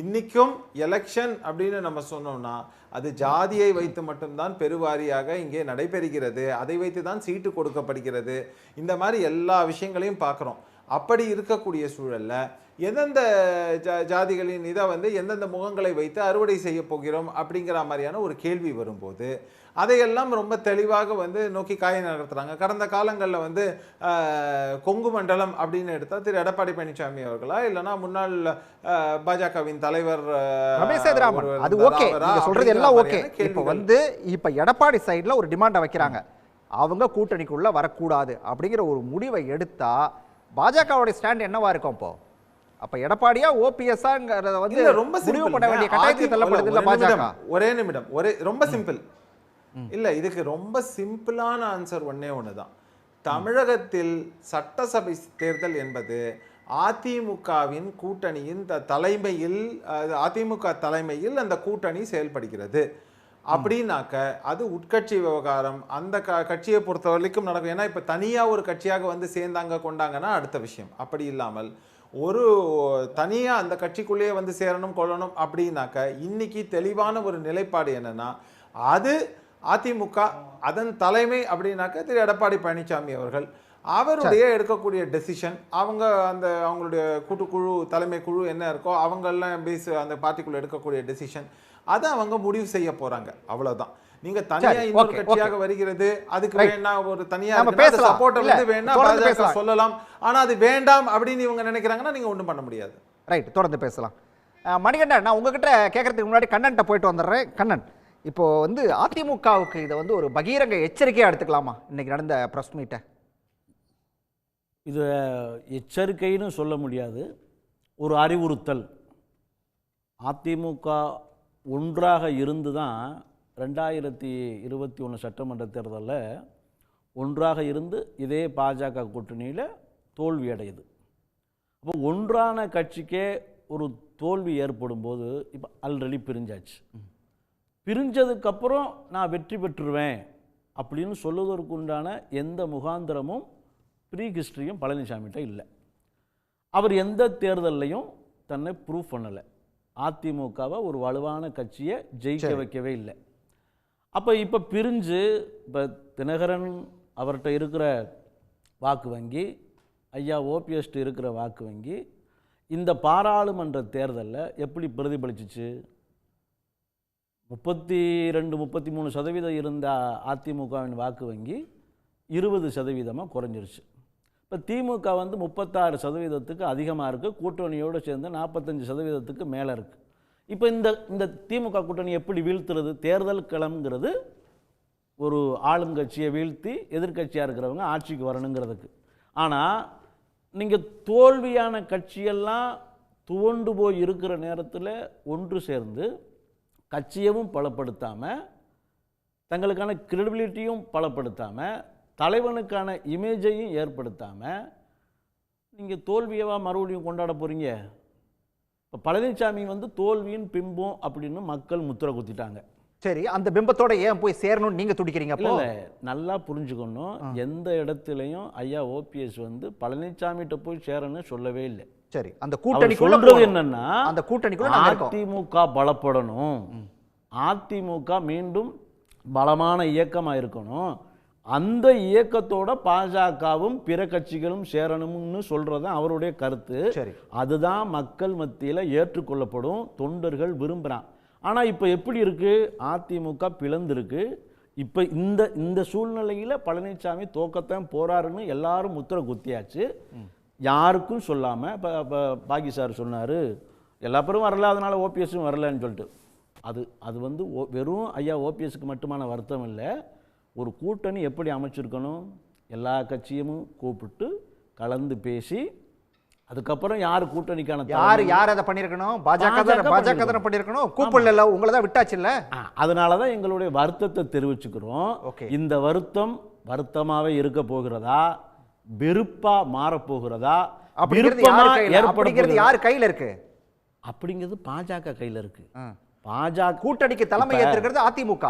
இன்றைக்கும் எலெக்ஷன் அப்படின்னு நம்ம சொன்னோம்னா அது ஜாதியை வைத்து மட்டும்தான் பெருவாரியாக இங்கே நடைபெறுகிறது, அதை வைத்து தான் சீட்டு கொடுக்கப்படுகிறது. இந்த மாதிரி எல்லா விஷயங்களையும் பார்க்குறோம். அப்படி இருக்கக்கூடிய சூழலில் எந்தெந்த ஜாதிகளின் இதை வந்து எந்தெந்த முகங்களை வைத்து அறுவடை செய்ய போகிறோம் அப்படிங்கிற மாதிரியான ஒரு கேள்வி வரும்போது அதையெல்லாம் ரொம்ப தெளிவாக வந்து நோக்கி காய நகர்த்துறாங்க. கடந்த காலங்களில் வந்து கொங்கு மண்டலம் அப்படின்னு எடுத்தால் திரு எடப்பாடி பழனிசாமி அவர்களா, இல்லைன்னா முன்னாள் பாஜகவின் தலைவர் அது ஓகே, நீங்க சொல்றது எல்லாம் ஓகே. இப்போ வந்து இப்போ எடப்பாடி சைடில் ஒரு டிமாண்டை வைக்கிறாங்க, அவங்க கூட்டணிக்குள்ள வரக்கூடாது அப்படிங்கிற ஒரு முடிவை எடுத்தா பாஜகவுடைய ஸ்டாண்ட் என்னவா இருக்கும்? இப்போ அப்ப எடப்பாடியா ஓபிஎஸ்ங்கிறத வந்து ரொம்ப முடிவு பண்ண வேண்டிய கட்டாயத்துக்கு தள்ளப்படுது இல்ல பாஜக? ஒரே நிமிடம், ரொம்ப சிம்பிள் இல்ல, இதுக்கு ரொம்ப சிம்பிளான ஆன்சர் ஒன்னே ஒண்ணுதான். தமிழகத்தில் சட்டசபை தேர்தல் என்பது அதிமுகவின் கூட்டணியின் தலைமையில், அதிமுக தலைமையில் அந்த கூட்டணி செயல்படுகிறது. அப்படின்னாக்க அது உட்கட்சி விவகாரம், அந்த கட்சியை பொறுத்த வரைக்கும் நடக்கும். ஏன்னா இப்போ தனியாக ஒரு கட்சியாக வந்து சேர்ந்தாங்க கொண்டாங்கன்னா அடுத்த விஷயம். அப்படி இல்லாமல் ஒரு தனியாக அந்த கட்சிக்குள்ளேயே வந்து சேரணும் கொள்ளணும் அப்படின்னாக்க இன்னைக்கு தெளிவான ஒரு நிலைப்பாடு என்னன்னா, அது அதிமுக அதன் தலைமை அப்படின்னாக்க திரு எடப்பாடி பழனிசாமி அவர்கள் அவருடைய எடுக்கக்கூடிய டெசிஷன், அவங்களுடைய கூட்டுக்குழு தலைமை குழு என்ன இருக்கோ அவங்கெல்லாம் பேஸ் அந்த பார்ட்டிக்குள்ள எடுக்கக்கூடிய டெசிஷன், அதை அவங்க முடிவு செய்ய போறாங்க. அவ்வளவுதான். நீங்க தனியா இன்னொரு கட்சியாக வருகிறது, அதுக்கு வேணா ஒரு தனியா சப்போர்ட் வந்து வேணா பாஜக சொல்லலாம், ஆனா அது வேண்டாம் அப்படின்னு இவங்க நினைக்கிறாங்கன்னா நீங்க ஒண்ணும் பண்ண முடியாது. ரைட், தொடர்ந்து பேசலாம். மணிகண்டன், நான் உங்ககிட்ட கேட்கறதுக்கு முன்னாடி கண்ணன்ட்ட போயிட்டு வந்துடுறேன். கண்ணன், இப்போ வந்து அதிமுகவுக்கு இதை வந்து ஒரு பகிரங்க எச்சரிக்கையா எடுத்துக்கலாமா இன்னைக்கு நடந்த பிரஸ் மீட்டை? இது எச்சரிக்கைன்னு சொல்ல முடியாது, ஒரு அறிவுறுத்தல். அதிமுக ஒன்றாக இருந்து தான் 2021 சட்டமன்ற தேர்தலில் ஒன்றாக இருந்து இதே பாஜக கூட்டணியில் தோல்வி அடையுது. அப்போ ஒன்றான கட்சிக்கே ஒரு தோல்வி ஏற்படும் போது இப்போ ஆல்ரெடி பிரிஞ்சாச்சு. பிரிஞ்சதுக்கப்புறம் நான் வெற்றி பெற்றுருவேன் அப்படின்னு சொல்லுவதற்கு உண்டான எந்த முகாந்திரமும் ப்ரீ ஹிஸ்ட்ரியும் பழனிசாமிகிட்ட இல்லை. அவர் எந்த தேர்தல்லையும் தன்னை ப்ரூவ் பண்ணலை. அதிமுகவை ஒரு வலுவான கட்சியை ஜெயிக்க வைக்கவே இல்லை. அப்போ இப்போ பிரிஞ்சு இப்போ தினகரன் அவர்கிட்ட இருக்கிற வாக்கு வங்கி, ஐயா ஓபிஎஸ்ட் இருக்கிற வாக்கு வங்கி இந்த பாராளுமன்ற தேர்தலில் எப்படி பிரதிபலிச்சிச்சு? 32-33% இருந்த அதிமுகவின் வாக்கு வங்கி 20% குறைஞ்சிருச்சு. இப்போ திமுக வந்து 36% அதிகமாக இருக்குது, கூட்டணியோடு சேர்ந்து 45% மேலே இருக்குது. இப்போ இந்த திமுக கூட்டணி எப்படி வீழ்த்துறது? தேர்தல் களம்ங்கிறது ஒரு ஆளுங்கட்சியை வீழ்த்தி எதிர்கட்சியாக இருக்கிறவங்க ஆட்சிக்கு வரணுங்கிறதுக்கு. ஆனால் நீங்கள் தோல்வியான கட்சியெல்லாம் துவண்டு போய் இருக்கிற நேரத்தில் ஒன்று சேர்ந்து கட்சியவும் பலப்படுத்தாமல், தங்களுக்கான கிரெடிபிலிட்டியும் பலப்படுத்தாமல், தலைவனுக்கான இமேஜையும் ஏற்படுத்தாமல் நீங்கள் தோல்வியவா மறுபடியும் கொண்டாட போகிறீங்க? இப்போ பழனிசாமி வந்து தோல்வியின் பிம்பம் அப்படின்னு மக்கள் முத்திரை குத்திட்டாங்க. சரி, அந்த பிம்பத்தோட ஏன் போய் சேரணும்னு நீங்க துடிக்கிறீங்க? அப்போ இல்லை, நல்லா புரிஞ்சுக்கணும். எந்த இடத்துலையும் ஐயா ஓபிஎஸ் வந்து பழனிசாமிகிட்ட போய் சேரணும்னு சொல்லவே இல்லை. சரி, அந்த கூட்டணிக்குள்ள சொல்றது என்னன்னா, அந்த கூட்டணிக்குள்ள அதிமுக பலப்படணும், அதிமுக மீண்டும் பலமான இயக்கமா இருக்கணும், அந்த இயக்கத்தோட பாஜகவும் பிற கட்சிகளும் சேரணும்னு சொல்றது அவருடைய கருத்து. சரி, அதுதான் மக்கள் மத்தியில் ஏற்றுக்கொள்ளப்படும், தொண்டர்கள் விரும்புகிறான். ஆனால் இப்போ எப்படி இருக்கு, அதிமுக பிளந்திருக்கு. இப்போ இந்த சூழ்நிலையில் பழனிசாமி தோக்கத்தான் போறாருன்னு எல்லாரும் முத்திரை குத்தியாச்சு. யாருக்கும் சொல்லாமல் இப்போ பாக்கி சார் சொன்னார் எல்லா பேரும் வரல, அதனால ஓபிஎஸும் வரலன்னு சொல்லிட்டு. அது வந்து வெறும் ஐயா ஓபிஎஸ்க்கு மட்டுமான வருத்தம் இல்லை. ஒரு கூட்டணி எப்படி அமைச்சிருக்கணும், எல்லா கட்சியும் கூப்பிட்டு கலந்து பேசி அதுக்கப்புறம் யார் கூட்டணிக்கான யார் அதை பண்ணியிருக்கணும்? பாஜக தான் பண்ணியிருக்கணும். கூப்பிடல, உங்களை தான் விட்டாச்சு இல்லை. அதனால தான் எங்களுடைய வருத்தத்தை தெரிவிச்சுக்கிறோம். இந்த வருத்தமாகவே இருக்க போகிறதா, வெறுப்பா மாறப்போகிறதா, அப்படிங்கிறது யார் கையில் இருக்கு? அப்படிங்கிறது பாஜக கையில் இருக்கு. பாஜக கூட்டணிக்கு தலைமை ஏற்றிருக்கிறது அதிமுக.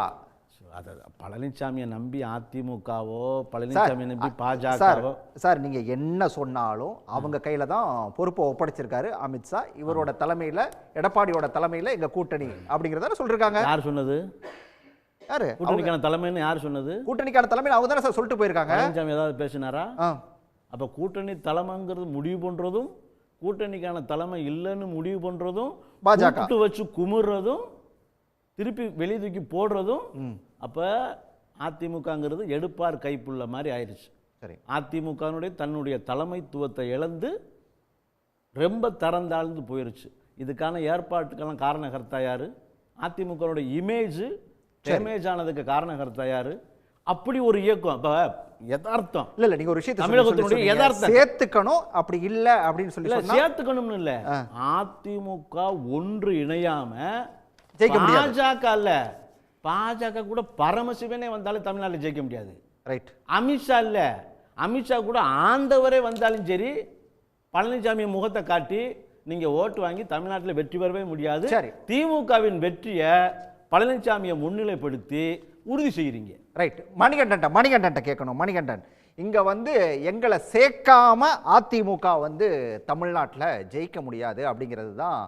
பழனிசாமியை நம்பி அதிமுகவோ பழனிசாமியை நம்பி பாஜகவோ சார், நீங்க என்ன சொன்னாலும் அவங்க கையில தான் பொறுப்பை ஒப்படைச்சிருக்காரு அமித்ஷா. இவரோட தலைமையில, எடப்பாடியோட தலைமையில எங்க கூட்டணி அப்படிங்கறத சொல்லிருக்காங்க. யார் சொன்னது? யாரு கூட்டணிக்கான தலைமைன்னு யார் சொன்னது? கூட்டணிக்கான தலைமை அவங்க தானே சார் சொல்லிட்டு போயிருக்காங்க. பழனிசாமி ஏதாவது பேசினாரா? அப்ப கூட்டணி தலைமைங்கிறது முடிவு பண்றதும், கூட்டணிக்கான தலைமை இல்லைன்னு முடிவு பண்றதும், பாஜக வச்சு குமுறதும், திருப்பி வெளியே தூக்கி போடுறதும், அப்போ அதிமுகங்கிறது எடுப்பார் கைப்புள்ள மாதிரி ஆயிடுச்சு. சரி, அதிமுகனுடைய தன்னுடைய தலைமைத்துவத்தை இழந்து ரொம்ப தரந்தாழ்ந்து போயிருச்சு. இதுக்கான ஏற்பாட்டுக்கெல்லாம் காரணகர்த்தா யாரு? அதிமுகனுடைய இமேஜ் டேமேஜ் ஆனதுக்கு காரணகர்த்தா யாரு? அப்படி ஒரு இயக்கம். அப்ப யதார்த்தம் இல்ல நீங்க ஒரு விஷயத்தை தமிழகத்தினுடைய யதார்த்தம் சேர்த்துக்கணும், அப்படி இல்ல அப்படின்னு சொல்லி சேர்த்துக்கணும்னு இல்ல. அதிமுக ஒன்று இணையாம பாஜக அல்ல, பாஜக கூட பரமசிவனே வந்தாலும் தமிழ்நாட்டில் ஜெயிக்க முடியாது. ரைட். அமித்ஷா இல்ல, அமித்ஷா கூட ஆண்டவரே வந்தாலும் சரி பழனிசாமி முகத்தை காட்டி நீங்க ஓட்டு வாங்கி தமிழ்நாட்டில் வெற்றி பெறவே முடியாது. திமுகவின் வெற்றியை பழனிசாமியை முன்னிலைப்படுத்தி உறுதி செய்கிறீங்க. ரைட். மணிகண்டன் கேட்கணும். மணிகண்டன், இங்க வந்து எங்களை சேர்க்காம அதிமுக வந்து தமிழ்நாட்டில் ஜெயிக்க முடியாது அப்படிங்கிறது தான்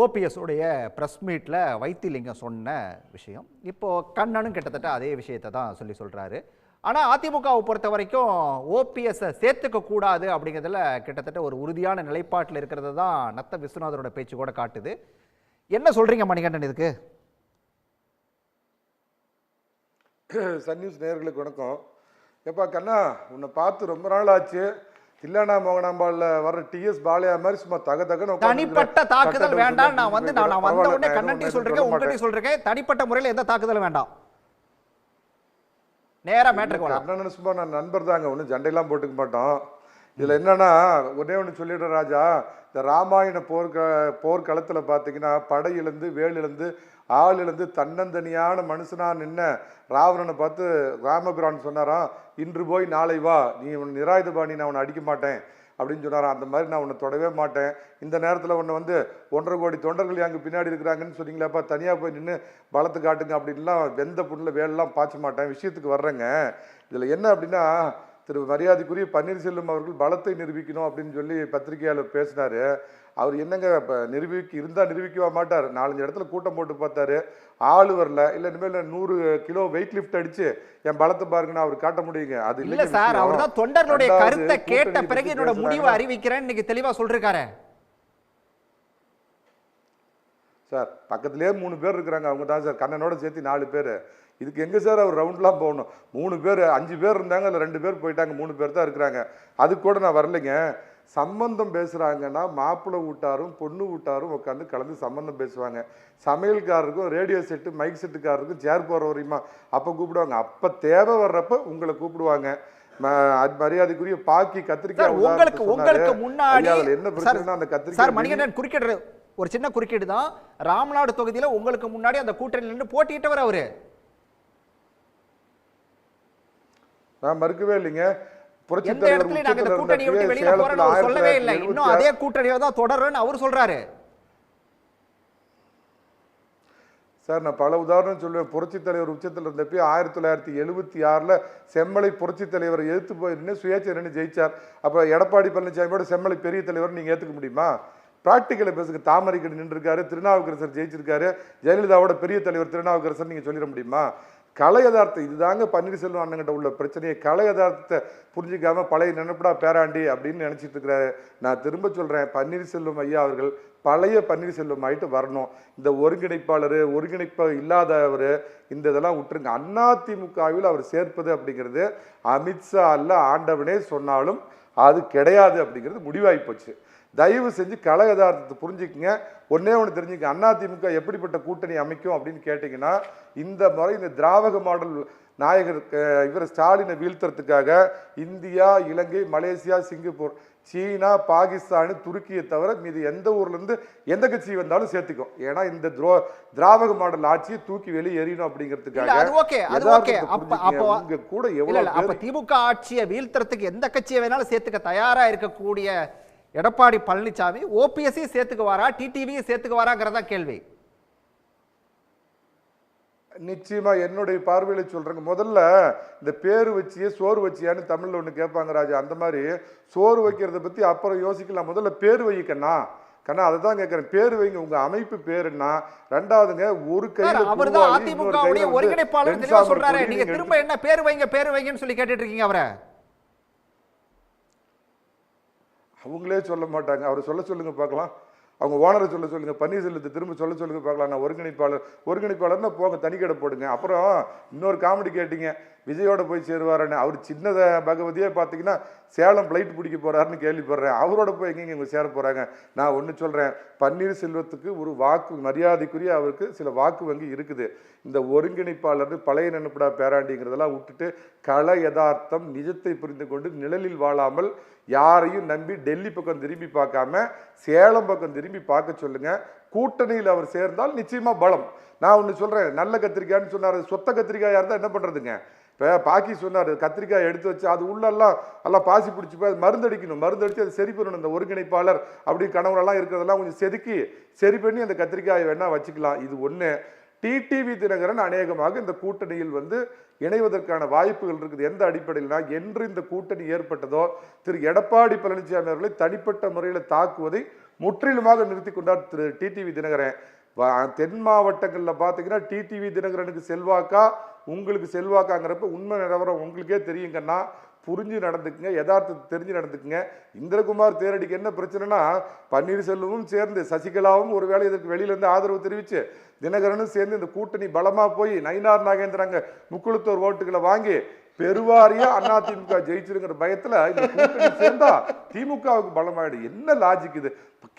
ஓபிஎஸ் உடைய ப்ரெஸ் மீட்டில் வைத்திலிங்கம் சொன்ன விஷயம். இப்போது கண்ணனும் கிட்டத்தட்ட அதே விஷயத்தை தான் சொல்கிறாரு. ஆனால் அதிமுகவை பொறுத்த வரைக்கும் ஓபிஎஸ்ஸை சேர்த்துக்க கூடாது அப்படிங்கிறதுல கிட்டத்தட்ட ஒரு உறுதியான நிலைப்பாட்டில் இருக்கிறது தான் நத்த விஸ்வநாதரோட பேச்சு கூட காட்டுது. என்ன சொல்கிறீங்க மணிகண்டன் இதுக்கு? சன் நியூஸ் நேயர்களுக்கு வணக்கம். எப்பா கண்ணா, உன்னை பார்த்து ரொம்ப நாள் ஆச்சு. தில்லானா மோகனாம்பால்ல வர டிஎஸ் பாலையா மாதிரி சும்மா தகன்னு தனிப்பட்ட தாக்குதல் வேண்டாம். நான் வந்த உடனே கண்ணன்ட்டி சொல்றேன், உங்ககிட்ட சொல்றேன், தனிப்பட்ட முறையில் எந்த தாக்குதலும் வேண்டாம். நேரா மேட்டருக்கு வரலாம். கண்ணன் சும்மா நான் நண்பர் தாங்க, ஒன்றும் சண்டையெல்லாம் போட்டுக்க மாட்டோம். இதுல என்னன்னா ஒன்னே ஒன்று சொல்லிடுற ராஜா, இந்த ராமாயண போர்க்களத்தில் பார்த்தீங்கன்னா படையிலேருந்து வேலிலேருந்து ஆளிலேருந்து தன்னந்தனியான மனுஷனா நின்ன ராவணனை பார்த்து ராமபிரான் சொன்னாராம், இன்று போய் நாளை வா, நீ நிராயுதபாணி, நான் உன்னை அடிக்க மாட்டேன் அப்படின்னு சொன்னாராம். அந்த மாதிரி நான் உன்னை தொடவே மாட்டேன். இந்த நேரத்தில் உன்னை வந்து 1.5 கோடி தொண்டர்கள் அங்கே பின்னாடி இருக்கிறாங்கன்னு சொன்னீங்களாப்பா, தனியாக போய் நின்று பலத்து காட்டுங்க அப்படின்லாம் வெந்த புண்ணில் வேலெல்லாம் பாய்ச்ச மாட்டேன். விஷயத்துக்கு வர்றேங்க. இதில் என்ன அப்படின்னா, திரு மரியாதைக்குரிய பன்னீர்செல்வம் அவர்கள் பலத்தை நிரூபிக்கணும் அப்படின்னு சொல்லி பத்திரிகையாளர் பேசினார். அவர் என்னங்க இப்போ நிரூபிக்கவா மாட்டார். 4-5 இடத்துல கூட்டம் போட்டு பார்த்தாரு, ஆள் வரல. இல்லை இனிமேல் 100 கிலோ வெயிட் லிஃப்ட் அடிச்சு என் பலத்தை பாருங்கன்னு அவர் காட்ட முடியுங்க. அது இல்ல சார், அவர் தான் தொண்டர்களுடைய கருத்தை கேட்ட பிறகு என்னோட முடிவை அறிவிக்கிறேன் இன்னைக்கு தெளிவா சொல்றாரு சார். பக்கத்திலே 3 பேர் இருக்கிறாங்க, அவங்க தான் சார் கண்ணனோட சேர்த்து 4 பேர். இதுக்கு எங்கே சார் அவர் ரவுண்ட்லாம் போகணும்? 3 பேர் 5 பேர் இருந்தாங்க, அதில் 2 பேர் போயிட்டாங்க, 3 பேர் தான் இருக்கிறாங்க. அதுக்கு கூட நான் வரலைங்க. சம்பந்தம் பேசுகிறாங்கன்னா மாப்பிள்ளை வீட்டாரும் பொண்ணு வீட்டாரும் உட்காந்து கலந்து சம்பந்தம் பேசுவாங்க. சமையல்காரருக்கும் ரேடியோ செட்டு மைக் செட்டுக்காரருக்கும் சேர் போகிற வரையுமா அப்போ கூப்பிடுவாங்க. அப்போ தேவை வர்றப்ப உங்களை கூப்பிடுவாங்க. மரியாதைக்குரிய பாக்கி கத்திரிக்காய் உங்களுக்கு முன்னாடி என்ன பிரச்சனை அந்த கத்திரிக்காய் மணிகண்டன் குறுக்கிடுற ஒரு சின்ன குறுக்கீடு தான். ராமநாடு தொகுதியில் உங்களுக்கு முன்னாடி அந்த கூட்டணியில் நின்று போட்டியிட்டவர் அவரு. நான் மறுக்கவே இல்லைங்க. எந்த இடத்துல நாங்க இந்த கூட்டணியை விட்டு வெளியில போறோம்னு சொல்லவே இல்லை. இன்னும் அதே கூட்டணியில தான் தொடர்றேன்னு அவர் சொல்றாரு. சார் நான் பல உதாரணம் சொல்லுவேன். புரட்சித் தலைவர் உச்சத்தில் இருந்தப்போ 1976 செம்மலை புரட்சித் தலைவரை எதிர்த்து போய் சுயேட்சை ஜெயிச்சார். அப்போ எடப்பாடி பழனிசாமியோட செம்மலை பெரிய தலைவர் நீங்கள் ஏற்றுக்க முடியுமா? ப்ராக்டிக்கலை பேசுக்கு தாமரைக்கடி நின்றுருக்காரு, திருநாவுக்கரசர் ஜெயிச்சிருக்காரு, ஜெயலலிதாவோட பெரிய தலைவர் திருநாவுக்கரசர் நீங்கள் சொல்லிட முடியுமா? கலை யதார்த்தம் இதுதாங்க பன்னீர்செல்வம் அண்ணங்கிட்ட உள்ள பிரச்சனையை. கலை யதார்த்தத்தை புரிஞ்சிக்காம பழைய நினைப்படா பேராண்டி அப்படின்னு நினச்சிட்டு இருக்கிறாரு. நான் திரும்ப சொல்கிறேன், பன்னீர்செல்வம் ஐயா அவர்கள் பழைய பன்னீர்செல்வம் ஆகிட்டு வரணும். இந்த ஒருங்கிணைப்பாளர், ஒருங்கிணைப்பு இல்லாதவர், இந்த இதெல்லாம் விட்டுருங்க. அதிமுகவில் அவர் சேர்ப்பது அப்படிங்கிறது அமித்ஷா அல்ல ஆண்டவனே சொன்னாலும் அது கிடையாது அப்படிங்கிறது முடிவாகி போச்சு. தயவு செஞ்சு கலை யதார்த்தத்தை புரிஞ்சுக்குங்க. ஒன்னே ஒன்று தெரிஞ்சுக்க, அதிமுக எப்படிப்பட்ட கூட்டணி அமைக்கும் அப்படின்னு கேட்டிங்கன்னா, இந்த முறை இந்த திராவிட மாடல் நாயகர் இவர் ஸ்டாலினை வீழ்த்துறதுக்காக இந்தியா, இலங்கை, மலேசியா, சிங்கப்பூர், சீனா, பாகிஸ்தான், துருக்கியை தவிர மீது எந்த ஊர்லேருந்து எந்த கட்சி வந்தாலும் சேர்த்துக்கும். ஏன்னா இந்த திராவிட மாடல் ஆட்சியை தூக்கி வெளியே எறியணும் அப்படிங்கிறதுக்காக கூட எவ்வளவு திமுக ஆட்சியை வீழ்த்துறதுக்கு எந்த கட்சியை வேணாலும் சேர்த்துக்க தயாரா இருக்கக்கூடிய எடப்பாடி பழனிசாமி ஓபிஎஸ்சி சேர்த்துக்குவாரா, டிடிவியை சேர்த்துக்குவாராங்கிறதா கேள்வி. நிச்சயமா என்னுடைய பார்வையில சொல்றேங்க. முதல்ல இந்த பேரு வச்சியே சோறு வச்சியான்னு தமிழ்ல ஒண்ணு கேட்பாங்க ராஜா. அந்த மாதிரி சோறு வைக்கிறத பத்தி அப்புறம் யோசிக்கலாம். முதல்ல பேரு வைக்கண்ணா கண்ணா, அதை தான் கேட்கிறேன். பேரு வைங்க, உங்க அமைப்பு பேருன்னா. ரெண்டாவதுங்க, ஒரு கையில அவர்தான் அதிமுகவுடைய ஒருங்கிணைப்பாளர் தெளிவா சொல்றாரு. நீங்க திரும்ப என்ன பேரு வைங்க பேரு வைங்கன்னு சொல்லி கேட்டுட்டு இருக்கீங்க அவரை. அவங்களே சொல்ல மாட்டாங்க. அவரை சொல்ல சொல்லுங்க பார்க்கலாம். அவங்க ஓனரை சொல்ல சொல்லுங்க, பன்னீர்செல்வத்தை திரும்ப சொல்ல சொல்லுங்க பார்க்கலாம். நான் ஒருங்கிணைப்பாளர்னா போங்க, தனிக்கடை போடுங்க. அப்புறம் இன்னொரு காமெடி கேட்டீங்க, விஜயோட போய் சேருவாருன்னு. அவர் சின்னத பகவதியே பார்த்தீங்கன்னா சேலம் பிளைட் பிடிக்க போறாருன்னு கேள்விப்படுறேன். அவரோட போய் எங்கெங்க இவங்க சேர போறாங்க? நான் ஒன்று சொல்றேன், பன்னீர்செல்வத்துக்கு ஒரு வாக்கு மரியாதைக்குரிய அவருக்கு சில வாக்கு வங்கி இருக்குது. இந்த ஒருங்கிணைப்பாளர் பழைய நினைப்படா பேராண்டிங்கிறதெல்லாம் விட்டுட்டு கலை யதார்த்தம் நிஜத்தை புரிந்து கொண்டு நிழலில் வாழாமல் யாரையும் நம்பி டெல்லி பக்கம் திரும்பி பார்க்காம சேலம் பக்கம் திரும்பி பார்க்க சொல்லுங்க. கூட்டணியில் அவர் சேர்ந்தால் நிச்சயமா பலம். நான் ஒன்று சொல்றேன், நல்ல கத்திரிக்காய்ன்னு சொன்னார். சொத்த கத்திரிக்காயா இருந்தால் என்ன பண்றதுங்க? இப்போ பாக்கி சொன்னார், கத்திரிக்காய் எடுத்து வச்சு அது உள்ளெல்லாம் பாசி பிடிச்சி போய் அது மருந்தடிக்கணும், மருந்தடிச்சு அது சரி பண்ணணும். இந்த ஒருங்கிணைப்பாளர் அப்படி கணவரெல்லாம் இருக்கிறதெல்லாம் கொஞ்சம் செதுக்கி சரி பண்ணி அந்த கத்திரிக்காயை வேணா வச்சுக்கலாம். இது ஒன்று. டிடிவி தினகரன் அநேகமாக இந்த கூட்டணியில் இணைவதற்கான வாய்ப்புகள் இருக்குது. எந்த அடிப்படையில்னா, என்று இந்த கூட்டணி ஏற்பட்டதோ திரு எடப்பாடி பழனிசாமி அவர்களை தனிப்பட்ட முறையில் தாக்குவதை முற்றிலுமாக நிறுத்தி கொண்டார் திரு டிடிவி தினகரன். தென் மாவட்டங்களில் பார்த்தீங்கன்னா டிடிவி தினகரனுக்கு செல்வாக்கா உங்களுக்கு செல்வாக்காங்கிறப்ப உண்மை நிலவரம் உங்களுக்கே தெரியுங்கன்னா புரிஞ்சு நடந்துக்குங்க, யதார்த்தத்தை தெரிஞ்சு நடந்துக்குங்க. இந்திரகுமார் தேரடிக்கு என்ன பிரச்சனைனா, பன்னீர்செல்வமும் சேர்ந்து சசிகலாவும் ஒரு வேளை இதற்கு வெளியிலேருந்து ஆதரவு தெரிவித்து தினகரனும் சேர்ந்து இந்த கூட்டணி பலமாக போய் நயினார் நாகேந்திரங்க முக்குளத்தோர் ஓட்டுகளை வாங்கி பெருவாரியா அதிமுக ஜெயிச்சிருங்கிற பயத்துல இந்த கூட்டணி சேர்ந்தா திமுகவுக்கு பலமாயிடு. என்ன லாஜிக் இது?